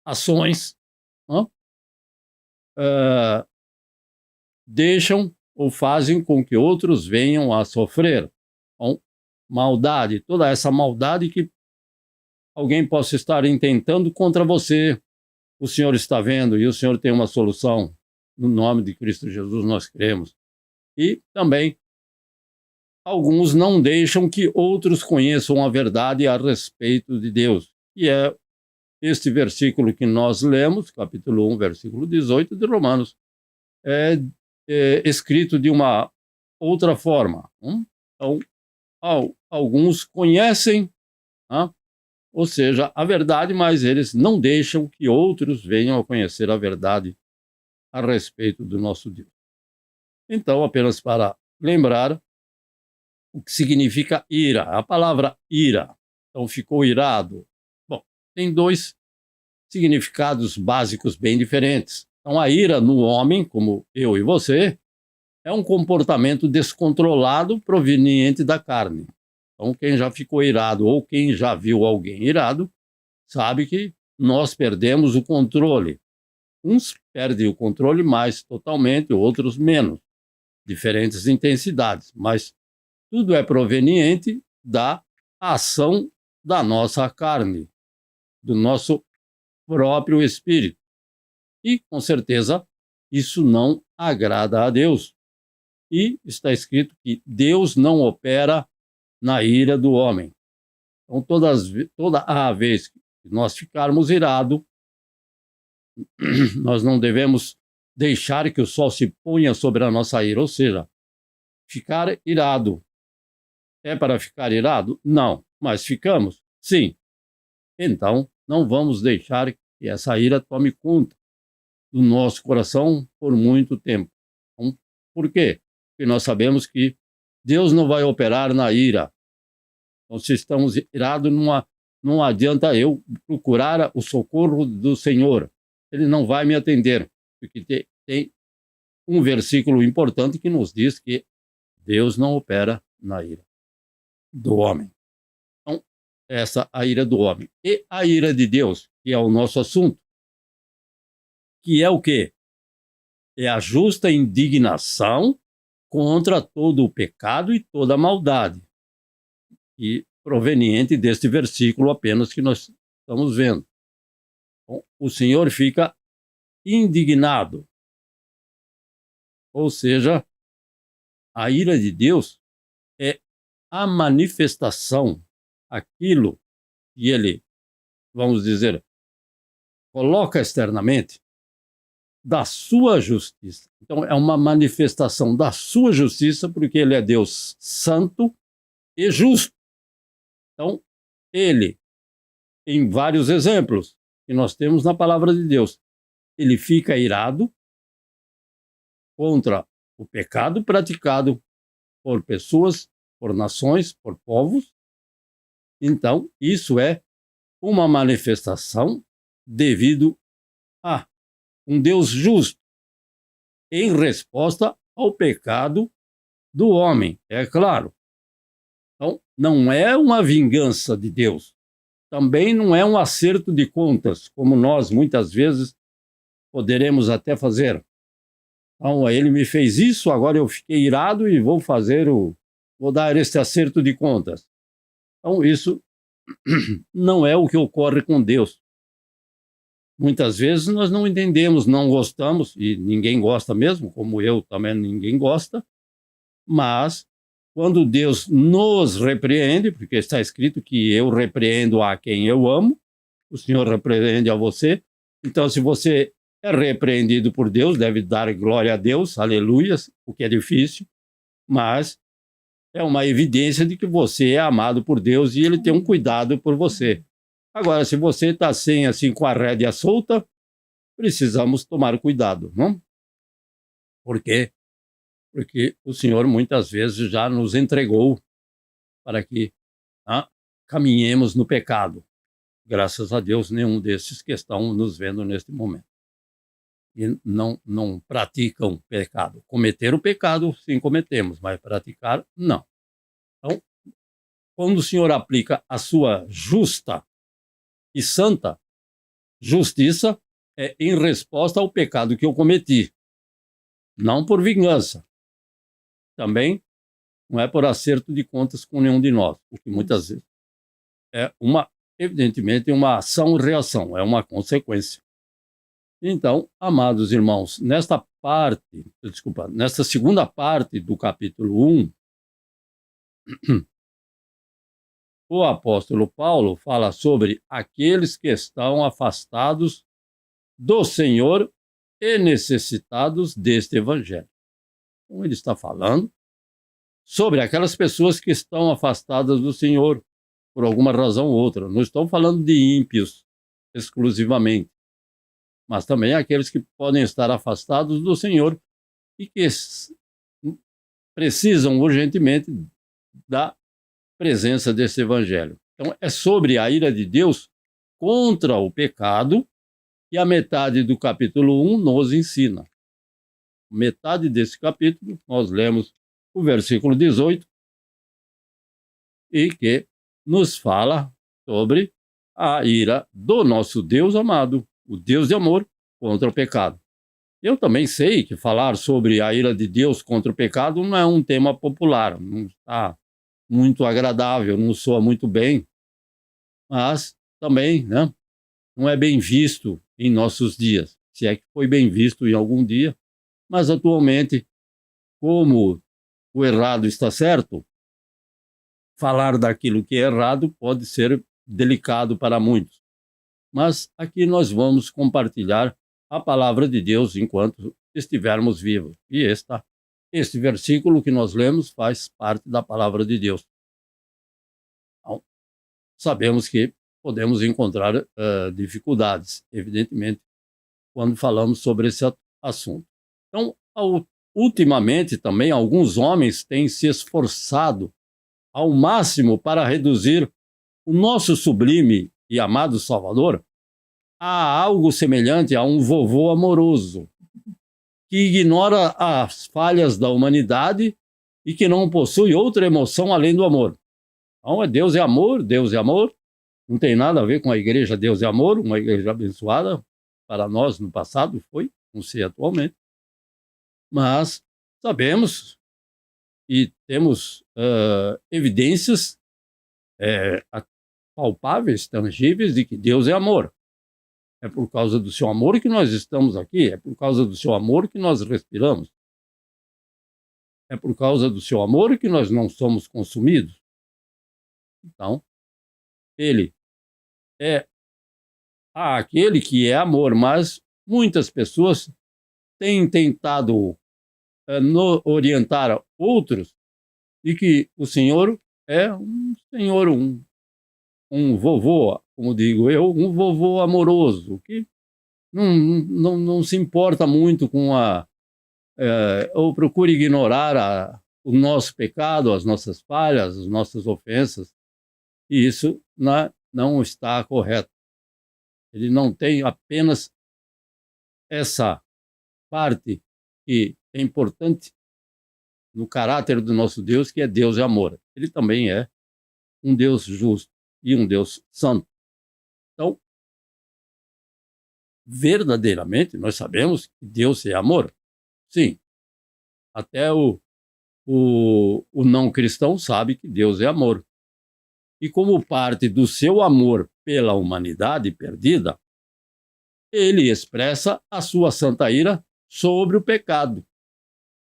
ações, deixam ou fazem com que outros venham a sofrer. Então, maldade, toda essa maldade que alguém possa estar intentando contra você, o Senhor está vendo e o Senhor tem uma solução. No nome de Cristo Jesus nós cremos. E também alguns não deixam que outros conheçam a verdade a respeito de Deus. E é este versículo que nós lemos, capítulo 1, versículo 18 de Romanos, é escrito de uma outra forma. Então, alguns conhecem, ou seja, a verdade, mas eles não deixam que outros venham a conhecer a verdade a respeito do nosso Deus. Então, apenas para lembrar o que significa ira, a palavra ira. Então, ficou irado. Bom, tem dois significados básicos bem diferentes. Então, a ira no homem, como eu e você, é um comportamento descontrolado proveniente da carne. Então, quem já ficou irado ou quem já viu alguém irado, sabe que nós perdemos o controle. Uns perdem o controle mais totalmente, outros menos. Diferentes intensidades, mas tudo é proveniente da ação da nossa carne, do nosso próprio espírito. E, com certeza, isso não agrada a Deus. E está escrito que Deus não opera na ira do homem. Então, toda a vez que nós ficarmos irados, nós não devemos deixar que o sol se ponha sobre a nossa ira, ou seja, ficar irado. É para ficar irado? Não. Mas ficamos? Sim. Então, não vamos deixar que essa ira tome conta do nosso coração por muito tempo. Então, por quê? Porque nós sabemos que Deus não vai operar na ira. Então, se estamos irados, não adianta eu procurar o socorro do Senhor. Ele não vai me atender, porque tem um versículo importante que nos diz que Deus não opera na ira do homem. Então, essa é a ira do homem. E a ira de Deus, que é o nosso assunto, que é o quê? É a justa indignação contra todo o pecado e toda a maldade. E proveniente deste versículo apenas que nós estamos vendo. Então, o Senhor fica indignado. Ou seja, a ira de Deus é a manifestação, aquilo que ele, vamos dizer, coloca externamente da sua justiça. Então, é uma manifestação da sua justiça, porque ele é Deus santo e justo. Então, ele, em vários exemplos que nós temos na palavra de Deus, ele fica irado contra o pecado praticado por pessoas, por nações, por povos. Então, isso é uma manifestação devido a um Deus justo em resposta ao pecado do homem, é claro. Então, não é uma vingança de Deus. Também não é um acerto de contas, como nós muitas vezes poderemos até fazer. Então, ele me fez isso, agora eu fiquei irado e vou dar esse acerto de contas. Então, isso não é o que ocorre com Deus. Muitas vezes nós não entendemos, não gostamos, e ninguém gosta mesmo, como eu também ninguém gosta, mas quando Deus nos repreende, porque está escrito que eu repreendo a quem eu amo, o Senhor repreende a você, então se você é repreendido por Deus, deve dar glória a Deus, aleluia, o que é difícil, mas é uma evidência de que você é amado por Deus e ele tem um cuidado por você. Agora, se você está assim com a rédea solta, precisamos tomar cuidado, não? Por quê? Porque o Senhor muitas vezes já nos entregou para que caminhemos no pecado. Graças a Deus, nenhum desses que estão nos vendo neste momento. E não praticam pecado. Cometer o pecado, sim, cometemos, mas praticar, não. Então, quando o Senhor aplica a sua justa e santa justiça, é em resposta ao pecado que eu cometi, não por vingança. Também não é por acerto de contas com nenhum de nós, o que muitas vezes é evidentemente, uma ação e reação, é uma consequência. Então, amados irmãos, nesta segunda parte do capítulo 1, o apóstolo Paulo fala sobre aqueles que estão afastados do Senhor e necessitados deste evangelho. Então, ele está falando sobre aquelas pessoas que estão afastadas do Senhor por alguma razão ou outra. Não estou falando de ímpios exclusivamente, mas também aqueles que podem estar afastados do Senhor e que precisam urgentemente da presença desse evangelho. Então, é sobre a ira de Deus contra o pecado que a metade do capítulo 1 nos ensina. Metade desse capítulo, nós lemos o versículo 18, e que nos fala sobre a ira do nosso Deus amado, o Deus de amor contra o pecado. Eu também sei que falar sobre a ira de Deus contra o pecado não é um tema popular, não está muito agradável, não soa muito bem, mas também, né, não é bem visto em nossos dias, se é que foi bem visto em algum dia, mas atualmente, como o errado está certo, falar daquilo que é errado pode ser delicado para muitos. Mas aqui nós vamos compartilhar a palavra de Deus enquanto estivermos vivos. E este versículo que nós lemos faz parte da palavra de Deus. Então, sabemos que podemos encontrar dificuldades, evidentemente, quando falamos sobre esse assunto. Então, ultimamente também alguns homens têm se esforçado ao máximo para reduzir o nosso sublime e amado Salvador a algo semelhante a um vovô amoroso, que ignora as falhas da humanidade e que não possui outra emoção além do amor. Então, Deus é amor, não tem nada a ver com a igreja Deus é amor, uma igreja abençoada, para nós no passado foi, não sei atualmente, mas sabemos e temos evidências palpáveis, tangíveis, de que Deus é amor. É por causa do seu amor que nós estamos aqui, é por causa do seu amor que nós respiramos. É por causa do seu amor que nós não somos consumidos. Então, ele é aquele que é amor, mas muitas pessoas têm tentado orientar outros de que o Senhor é um Senhor, um vovô, como digo eu, um vovô amoroso, que não se importa muito com ou procura ignorar o nosso pecado, as nossas falhas, as nossas ofensas, e isso não está correto. Ele não tem apenas essa parte que é importante no caráter do nosso Deus, que é Deus é amor. Ele também é um Deus justo e um Deus santo. Então, verdadeiramente, nós sabemos que Deus é amor. Sim, até o não cristão sabe que Deus é amor. E como parte do seu amor pela humanidade perdida, ele expressa a sua santa ira sobre o pecado.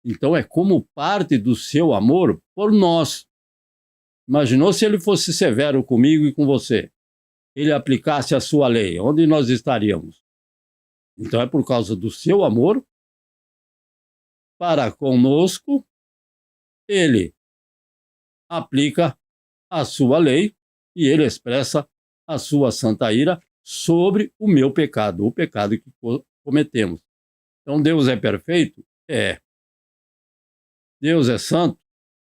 Então, é como parte do seu amor por nós. Imaginou se ele fosse severo comigo e com você? Ele aplicasse a sua lei, onde nós estaríamos? Então, é por causa do seu amor para conosco, ele aplica a sua lei e ele expressa a sua santa ira sobre o meu pecado, o pecado que cometemos. Então, Deus é perfeito? É. Deus é santo?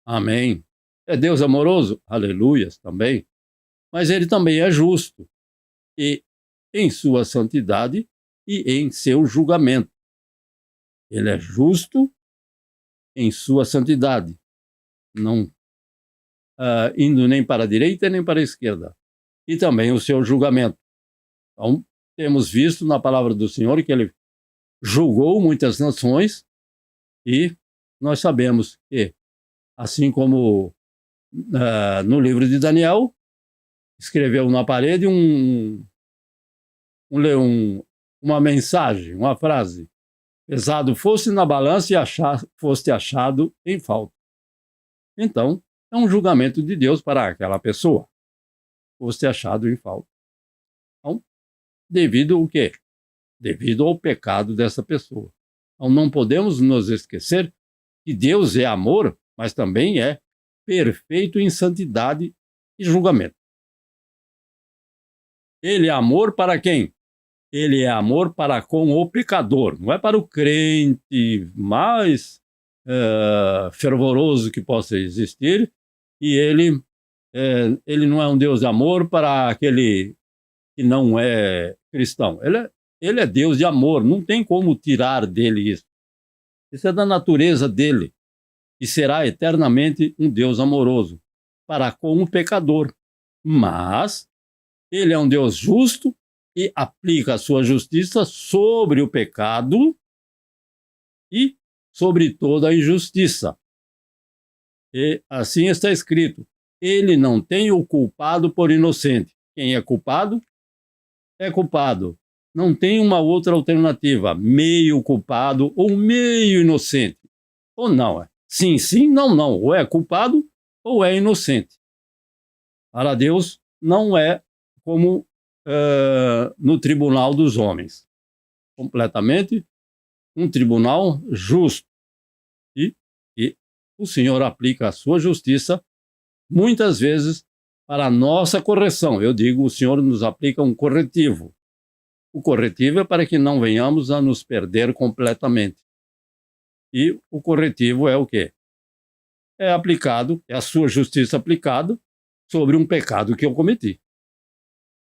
Amém. É Deus amoroso? Aleluias, também. Mas ele também é justo, e em sua santidade e em seu julgamento. Ele é justo em sua santidade, não indo nem para a direita nem para a esquerda, e também o seu julgamento. Então, temos visto na palavra do Senhor que ele julgou muitas nações, e nós sabemos que assim como no livro de Daniel, escreveu na parede uma mensagem, uma frase: pesado fosse na balança e foste achado em falta. Então, é um julgamento de Deus para aquela pessoa. Foste achado em falta. Então, devido ao quê? Devido ao pecado dessa pessoa. Então, não podemos nos esquecer que Deus é amor, mas também é perfeito em santidade e julgamento. Ele é amor para quem? Ele é amor para com o pecador, não é para o crente mais fervoroso que possa existir, e ele não é um Deus de amor para aquele que não é cristão. Ele é Deus de amor, não tem como tirar dele isso. Isso é da natureza dele, e será eternamente um Deus amoroso para com o pecador. Mas ele é um Deus justo e aplica a sua justiça sobre o pecado e sobre toda a injustiça. E assim está escrito: ele não tem o culpado por inocente. Quem é culpado? É culpado. Não tem uma outra alternativa, meio culpado ou meio inocente. Ou não, sim, sim, não, não. Ou é culpado ou é inocente. Para Deus não é como no tribunal dos homens. Completamente um tribunal justo. E o Senhor aplica a sua justiça muitas vezes para a nossa correção. Eu digo, o Senhor nos aplica um corretivo. O corretivo é para que não venhamos a nos perder completamente. E o corretivo é o quê? É aplicado, é a sua justiça aplicada sobre um pecado que eu cometi.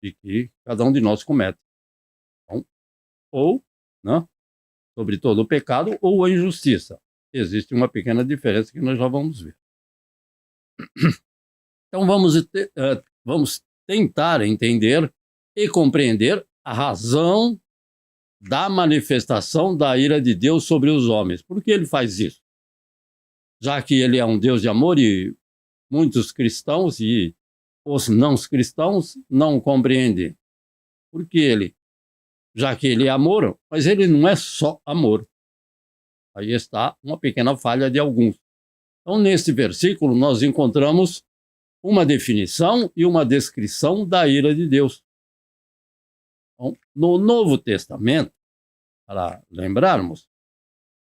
E que cada um de nós comete. Então, ou, né, sobre todo o pecado, ou a injustiça. Existe uma pequena diferença que nós já vamos ver. Então, vamos tentar entender e compreender a razão da manifestação da ira de Deus sobre os homens. Por que ele faz isso? Já que ele é um Deus de amor e muitos cristãos e os não cristãos não compreendem. Porque já que ele é amor, mas ele não é só amor. Aí está uma pequena falha de alguns. Então, neste versículo, nós encontramos uma definição e uma descrição da ira de Deus. Então, no Novo Testamento, para lembrarmos,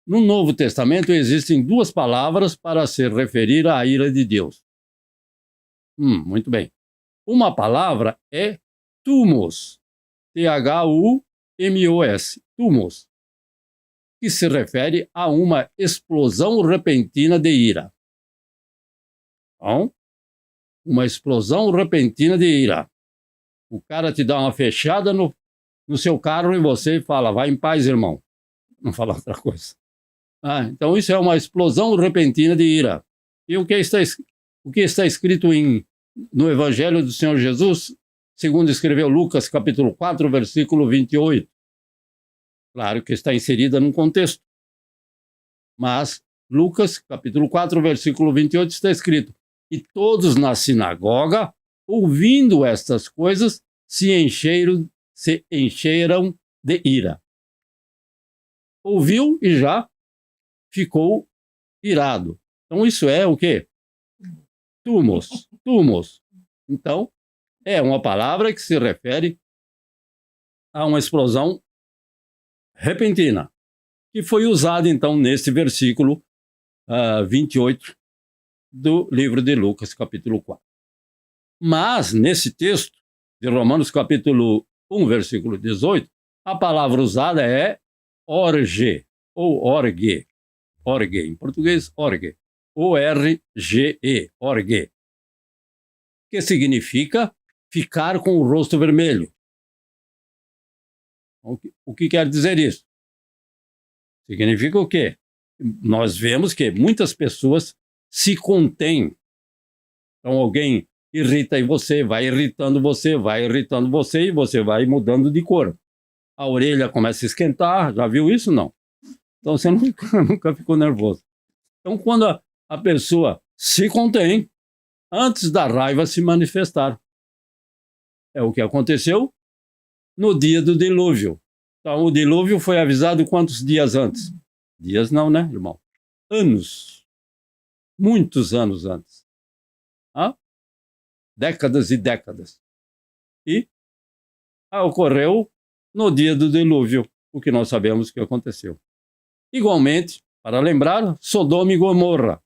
no Novo Testamento existem duas palavras para se referir à ira de Deus. Muito bem. Uma palavra é thumos, T-H-U-M-O-S, thumos, que se refere a uma explosão repentina de ira. Então, uma explosão repentina de ira. O cara te dá uma fechada no seu carro e você fala: vai em paz, irmão. Não fala outra coisa. Então isso é uma explosão repentina de ira. E o que está escrito no Evangelho do Senhor Jesus, segundo escreveu Lucas, capítulo 4, versículo 28. Claro que está inserida num contexto. Mas Lucas, capítulo 4, versículo 28, está escrito: e todos na sinagoga, ouvindo estas coisas, se encheram de ira. Ouviu e já ficou irado. Então isso é o quê? Thumos. Então, é uma palavra que se refere a uma explosão repentina, que foi usada então nesse versículo 28 do livro de Lucas, capítulo 4. Mas, nesse texto de Romanos, capítulo 1, versículo 18, a palavra usada é orge, ou orge. Orge, em português, orge. O-R-G-E, orge. Que significa ficar com o rosto vermelho. O que quer dizer isso? Significa o quê? Nós vemos que muitas pessoas se contêm. Então alguém irrita em você, vai irritando você, e você vai mudando de cor. A orelha começa a esquentar, já viu isso? Não. Então você nunca ficou nervoso. Então quando a pessoa se contém antes da raiva se manifestar. É o que aconteceu no dia do dilúvio. Então, o dilúvio foi avisado quantos dias antes? Dias não, né, irmão? Anos. Muitos anos antes. Décadas e décadas. E ocorreu no dia do dilúvio, o que nós sabemos que aconteceu. Igualmente, para lembrar, Sodoma e Gomorra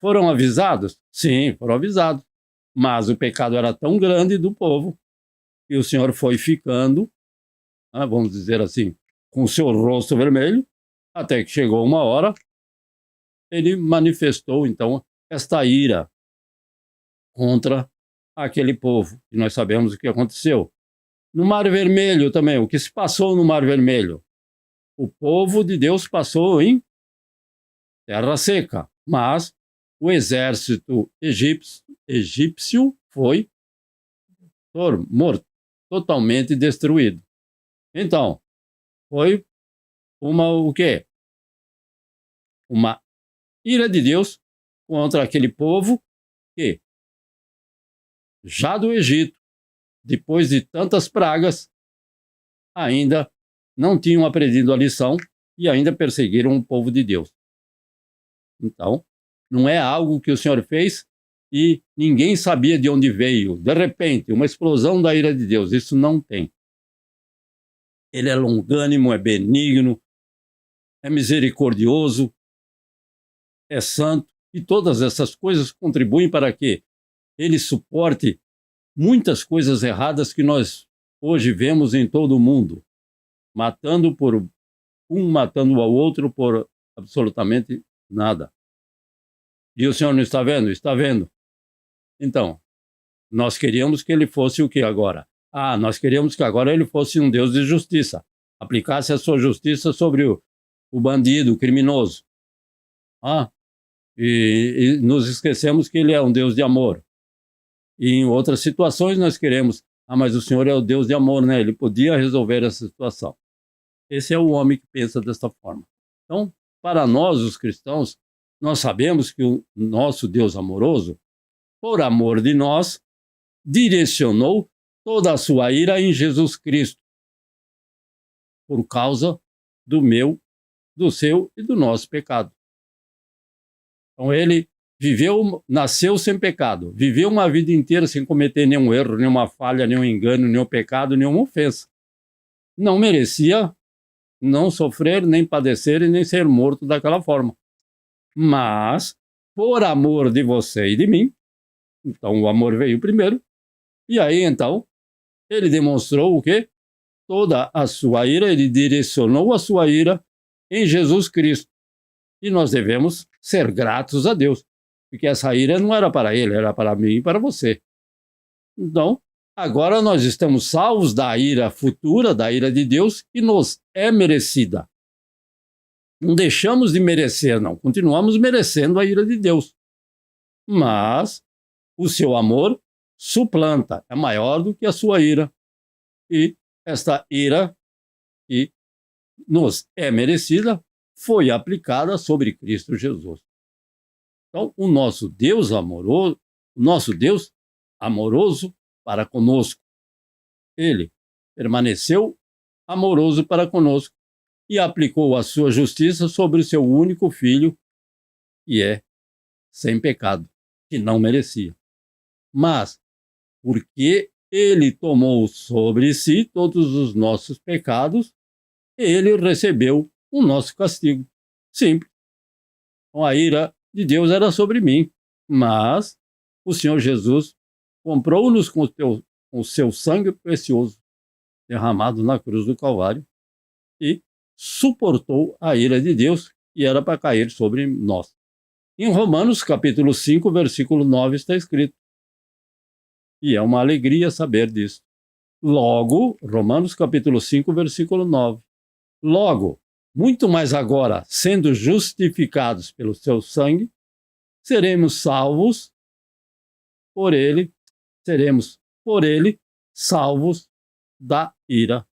foram avisados? Sim, foram avisados. Mas o pecado era tão grande do povo que o Senhor foi ficando, vamos dizer assim, com o seu rosto vermelho, até que chegou uma hora, ele manifestou, então, esta ira contra aquele povo. E nós sabemos o que aconteceu. No Mar Vermelho também, o que se passou no Mar Vermelho? O povo de Deus passou em terra seca, mas o exército egípcio foi morto, totalmente destruído. Então, foi o quê? Uma ira de Deus contra aquele povo que, já do Egito, depois de tantas pragas, ainda não tinham aprendido a lição e ainda perseguiram o povo de Deus. Então, não é algo que o Senhor fez e ninguém sabia de onde veio. De repente, uma explosão da ira de Deus. Isso não tem. Ele é longânimo, é benigno, é misericordioso, é santo. E todas essas coisas contribuem para que ele suporte muitas coisas erradas que nós hoje vemos em todo o mundo. Matando matando ao outro por absolutamente nada. E o Senhor não está vendo? Está vendo. Então, nós queríamos que ele fosse o que agora? Nós queríamos que agora ele fosse um Deus de justiça. Aplicasse a sua justiça sobre o bandido, o criminoso. E nos esquecemos que ele é um Deus de amor. E em outras situações nós queremos, mas o Senhor é o Deus de amor, né? Ele podia resolver essa situação. Esse é o homem que pensa dessa forma. Então, para nós, os cristãos, nós sabemos que o nosso Deus amoroso, por amor de nós, direcionou toda a sua ira em Jesus Cristo, por causa do meu, do seu e do nosso pecado. Então, ele nasceu sem pecado, viveu uma vida inteira sem cometer nenhum erro, nenhuma falha, nenhum engano, nenhum pecado, nenhuma ofensa. Não merecia não sofrer, nem padecer e nem ser morto daquela forma. Mas, por amor de você e de mim, então o amor veio primeiro, e aí então, ele demonstrou o quê? Toda a sua ira, ele direcionou a sua ira em Jesus Cristo. E nós devemos ser gratos a Deus, porque essa ira não era para ele, era para mim e para você. Então, agora nós estamos salvos da ira futura, da ira de Deus, que nos é merecida. Não deixamos de merecer, não. Continuamos merecendo a ira de Deus. Mas o seu amor suplanta, é maior do que a sua ira. E esta ira que nos é merecida foi aplicada sobre Cristo Jesus. Então, o nosso Deus amoroso para conosco, ele permaneceu amoroso para conosco e aplicou a sua justiça sobre o seu único filho, que é sem pecado, que não merecia. Mas, porque ele tomou sobre si todos os nossos pecados, ele recebeu o nosso castigo. Simples. Então, a ira de Deus era sobre mim, mas o Senhor Jesus comprou-nos com o seu sangue precioso derramado na cruz do Calvário e suportou a ira de Deus que era para cair sobre nós. Em Romanos capítulo 5, versículo 9 está escrito. E é uma alegria saber disso. Logo, Romanos capítulo 5, versículo 9. Logo, muito mais agora, sendo justificados pelo seu sangue, seremos salvos seremos por ele salvos da ira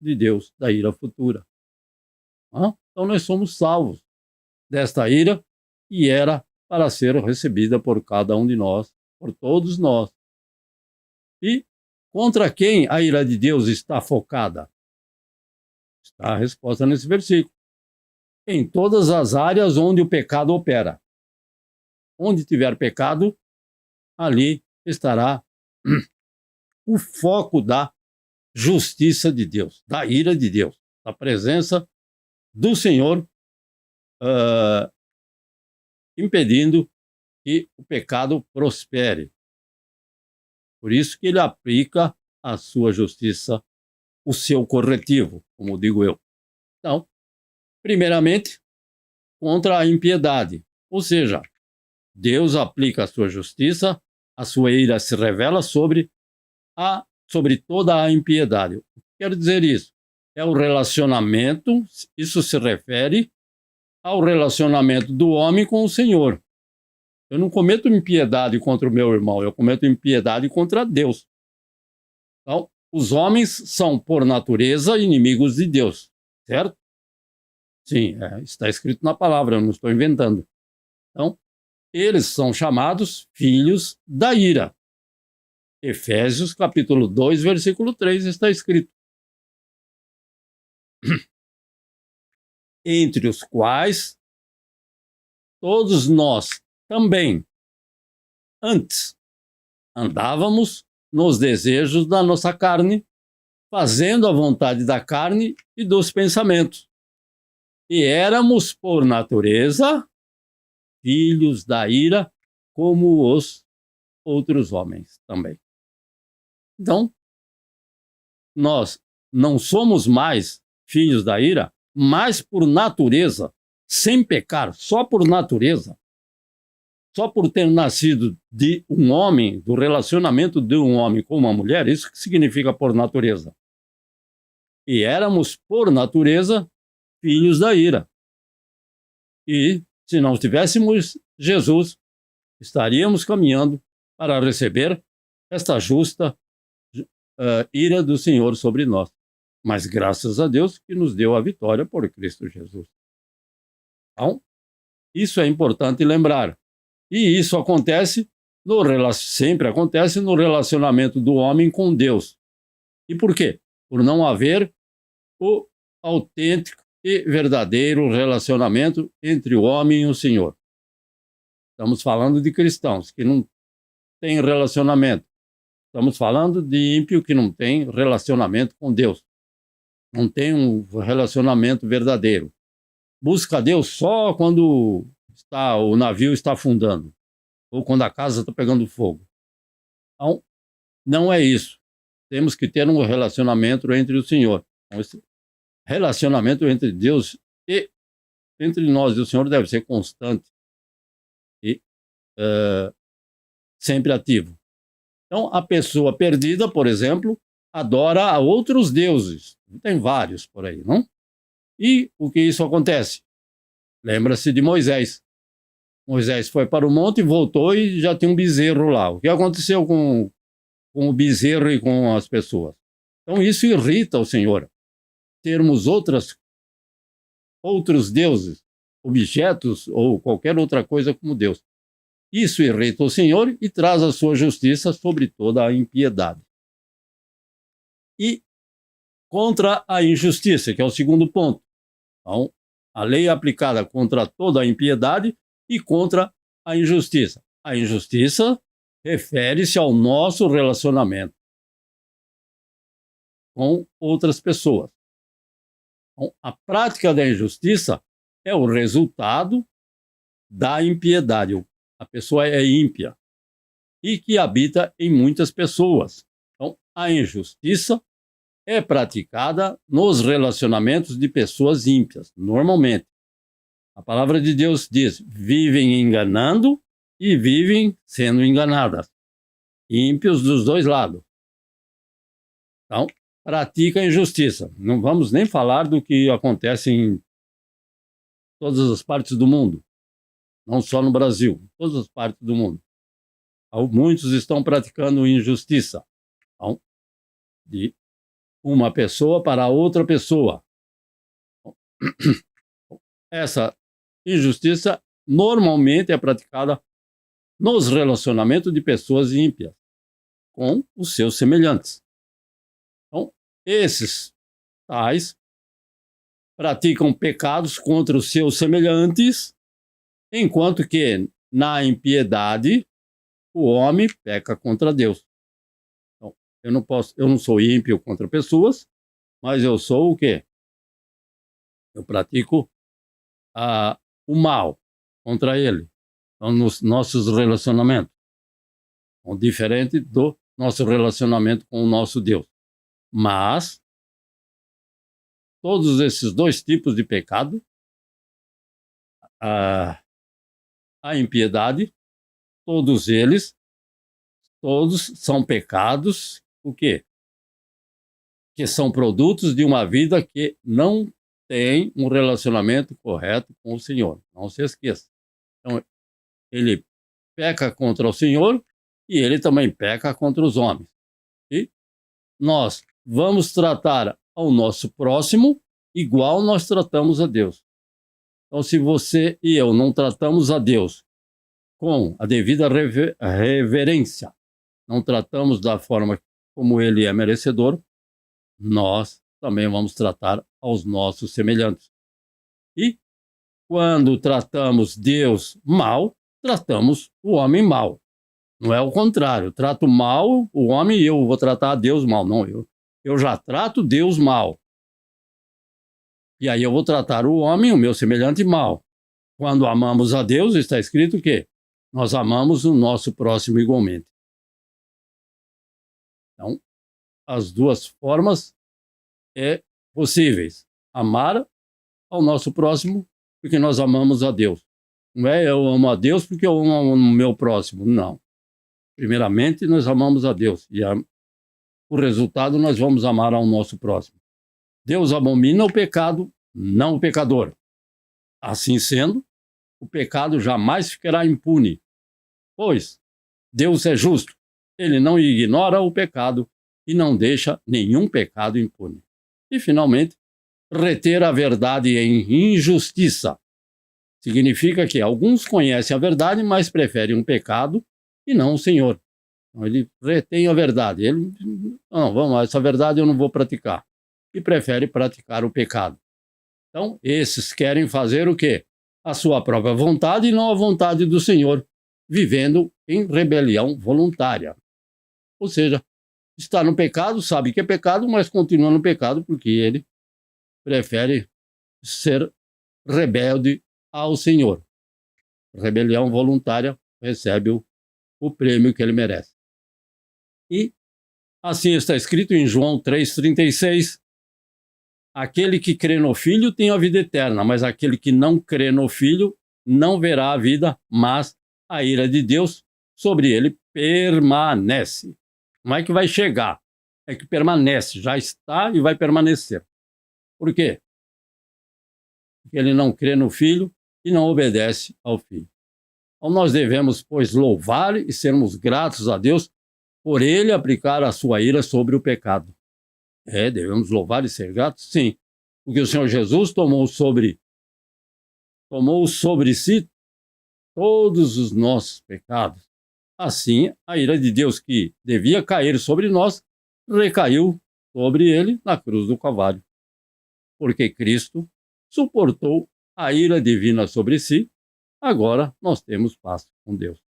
de Deus, da ira futura. Então nós somos salvos desta ira que era para ser recebida por cada um de nós, por todos nós. E contra quem a ira de Deus está focada? Está a resposta nesse versículo. Em todas as áreas onde o pecado opera. Onde tiver pecado, ali estará o foco da justiça de Deus, da ira de Deus, da presença do Senhor impedindo que o pecado prospere. Por isso que ele aplica a sua justiça, o seu corretivo, como digo eu. Então, primeiramente, contra a impiedade, ou seja, Deus aplica a sua justiça, a sua ira se revela sobre toda a impiedade. O que quer dizer isso? É o relacionamento, isso se refere ao relacionamento do homem com o Senhor. Eu não cometo impiedade contra o meu irmão, eu cometo impiedade contra Deus. Então, os homens são, por natureza, inimigos de Deus, certo? Sim, está escrito na palavra, eu não estou inventando. Então, eles são chamados filhos da ira. Efésios, capítulo 2, versículo 3, está escrito. Entre os quais todos nós também, antes, andávamos nos desejos da nossa carne, fazendo a vontade da carne e dos pensamentos. E éramos, por natureza, filhos da ira, como os outros homens também. Então, nós não somos mais filhos da ira, mas por natureza, sem pecar, só por natureza, só por ter nascido de um homem, do relacionamento de um homem com uma mulher, isso que significa por natureza. E éramos, por natureza, filhos da ira. E, se não tivéssemos Jesus, estaríamos caminhando para receber esta justa ira do Senhor sobre nós. Mas graças a Deus que nos deu a vitória por Cristo Jesus. Então, isso é importante lembrar. E isso acontece, sempre acontece no relacionamento do homem com Deus. E por quê? Por não haver o autêntico e verdadeiro relacionamento entre o homem e o Senhor. Estamos falando de cristãos que não têm relacionamento. Estamos falando de ímpio que não tem relacionamento com Deus. Não tem um relacionamento verdadeiro. Busca Deus só quando o navio está afundando, ou quando a casa está pegando fogo. Então, não é isso. Temos que ter um relacionamento entre o Senhor. Então, esse relacionamento entre Deus e entre nós e o Senhor deve ser constante e sempre ativo. Então, a pessoa perdida, por exemplo, adora a outros deuses. Tem vários por aí, não? E o que isso acontece? Lembra-se de Moisés. Moisés foi para o monte, voltou e já tinha um bezerro lá. O que aconteceu com o bezerro e com as pessoas? Então, isso irrita o Senhor. Termos outros deuses, objetos ou qualquer outra coisa como Deus. Isso irrita o Senhor e traz a sua justiça sobre toda a impiedade. E contra a injustiça, que é o segundo ponto. Então, a lei é aplicada contra toda a impiedade e contra a injustiça. A injustiça refere-se ao nosso relacionamento com outras pessoas. Então, a prática da injustiça é o resultado da impiedade. A pessoa é ímpia e que habita em muitas pessoas. Então, a injustiça é praticada nos relacionamentos de pessoas ímpias, normalmente. A palavra de Deus diz: vivem enganando e vivem sendo enganadas. Ímpios dos dois lados. Então, pratica a injustiça. Não vamos nem falar do que acontece em todas as partes do mundo. Não só no Brasil, em todas as partes do mundo. Muitos estão praticando injustiça. Então, de uma pessoa para outra pessoa. Essa injustiça normalmente é praticada nos relacionamentos de pessoas ímpias com os seus semelhantes. Então, esses tais praticam pecados contra os seus semelhantes, enquanto que na impiedade o homem peca contra Deus. Então, eu não sou ímpio contra pessoas, mas eu sou o quê? Eu pratico o mal contra ele. Então, nos nossos relacionamentos. Então, diferente do nosso relacionamento com o nosso Deus. Mas todos esses dois tipos de pecado, a impiedade, todos são pecados, o quê? Que são produtos de uma vida que não tem um relacionamento correto com o Senhor. Não se esqueça. Então, ele peca contra o Senhor e ele também peca contra os homens. E nós vamos tratar ao nosso próximo igual nós tratamos a Deus. Então, se você e eu não tratamos a Deus com a devida reverência, não tratamos da forma como ele é merecedor, nós também vamos tratar aos nossos semelhantes. E quando tratamos Deus mal, tratamos o homem mal. Não é o contrário. Eu trato mal o homem e eu vou tratar Deus mal. Não, eu já trato Deus mal. E aí eu vou tratar o homem, o meu semelhante, mal. Quando amamos a Deus, está escrito que nós amamos o nosso próximo igualmente. Então, as duas formas possíveis. Amar ao nosso próximo porque nós amamos a Deus. Não é eu amo a Deus porque eu amo o meu próximo. Não. Primeiramente, nós amamos a Deus. E o resultado, nós vamos amar ao nosso próximo. Deus abomina o pecado, não o pecador. Assim sendo, o pecado jamais ficará impune. Pois Deus é justo. Ele não ignora o pecado e não deixa nenhum pecado impune. E, finalmente, reter a verdade em injustiça. Significa que alguns conhecem a verdade, mas preferem um pecado e não o Senhor. Então, ele retém a verdade. Ele, não, essa verdade eu não vou praticar. E prefere praticar o pecado. Então, esses querem fazer o quê? A sua própria vontade e não a vontade do Senhor, vivendo em rebelião voluntária. Ou seja, está no pecado, sabe que é pecado, mas continua no pecado porque ele prefere ser rebelde ao Senhor. Rebelião voluntária recebe o prêmio que ele merece. E assim está escrito em João 3,36, aquele que crê no Filho tem a vida eterna, mas aquele que não crê no Filho não verá a vida, mas a ira de Deus sobre ele permanece. Não é que vai chegar, é que permanece, já está e vai permanecer. Por quê? Porque ele não crê no Filho e não obedece ao Filho. Então nós devemos, pois, louvar e sermos gratos a Deus por ele aplicar a sua ira sobre o pecado. Devemos louvar e ser gratos? Sim, porque o Senhor Jesus tomou sobre si todos os nossos pecados. Assim, a ira de Deus que devia cair sobre nós, recaiu sobre ele na cruz do Calvário. Porque Cristo suportou a ira divina sobre si, agora nós temos paz com Deus.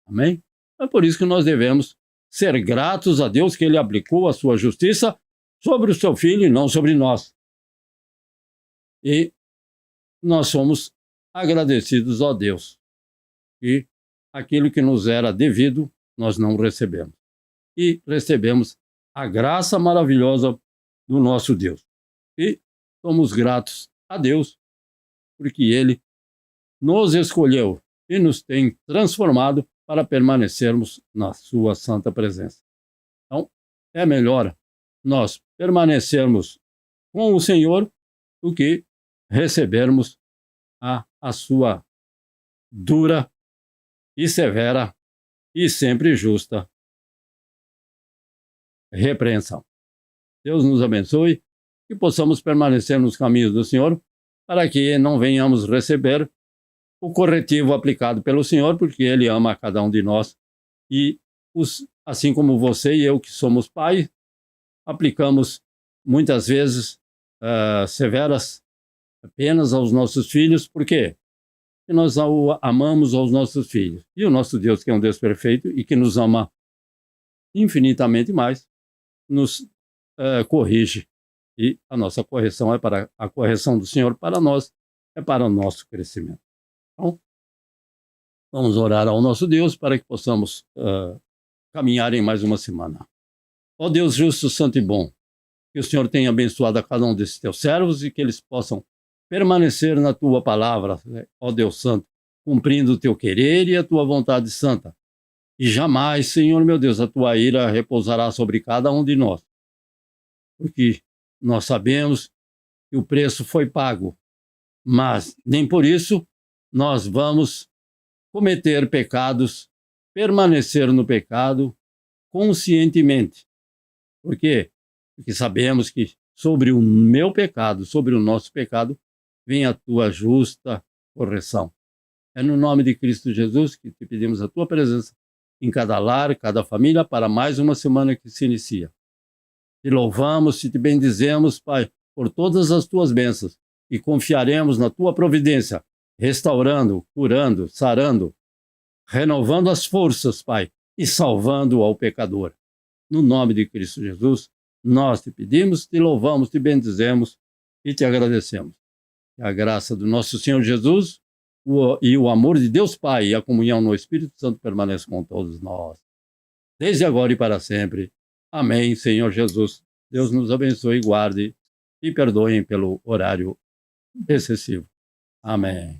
Amém? É por isso que nós devemos ser gratos a Deus que ele aplicou a sua justiça sobre o seu Filho e não sobre nós. E nós somos agradecidos a Deus. E aquilo que nos era devido, nós não recebemos. E recebemos a graça maravilhosa do nosso Deus. E somos gratos a Deus, porque ele nos escolheu e nos tem transformado para permanecermos na sua santa presença. Então, é melhor nós permanecermos com o Senhor do que recebermos a sua dura e severa e sempre justa repreensão. Deus nos abençoe e possamos permanecer nos caminhos do Senhor para que não venhamos receber o corretivo aplicado pelo Senhor, porque Ele ama a cada um de nós. E, assim como você e eu, que somos pais, aplicamos muitas vezes severas penas aos nossos filhos. Por quê? Porque nós amamos aos nossos filhos. E o nosso Deus, que é um Deus perfeito e que nos ama infinitamente mais, nos corrige. E a nossa correção é para a correção do Senhor para nós, é para o nosso crescimento. Então, vamos orar ao nosso Deus para que possamos caminhar em mais uma semana. Ó Deus justo, santo e bom, que o Senhor tenha abençoado a cada um desses teus servos e que eles possam permanecer na tua palavra, ó Deus santo, cumprindo o teu querer e a tua vontade santa. E jamais, Senhor meu Deus, a tua ira repousará sobre cada um de nós, porque nós sabemos que o preço foi pago, mas nem por isso nós vamos cometer pecados, permanecer no pecado conscientemente. Por quê? Porque sabemos que sobre o meu pecado, sobre o nosso pecado, vem a tua justa correção. É no nome de Cristo Jesus que te pedimos a tua presença em cada lar, cada família, para mais uma semana que se inicia. Te louvamos e te bendizemos, Pai, por todas as tuas bênçãos e confiaremos na tua providência, restaurando, curando, sarando, renovando as forças, Pai, e salvando ao pecador. No nome de Cristo Jesus, nós te pedimos, te louvamos, te bendizemos e te agradecemos. Que a graça do nosso Senhor Jesus e o amor de Deus Pai e a comunhão no Espírito Santo permaneçam com todos nós, desde agora e para sempre. Amém, Senhor Jesus. Deus nos abençoe, guarde e perdoem pelo horário excessivo. Amém.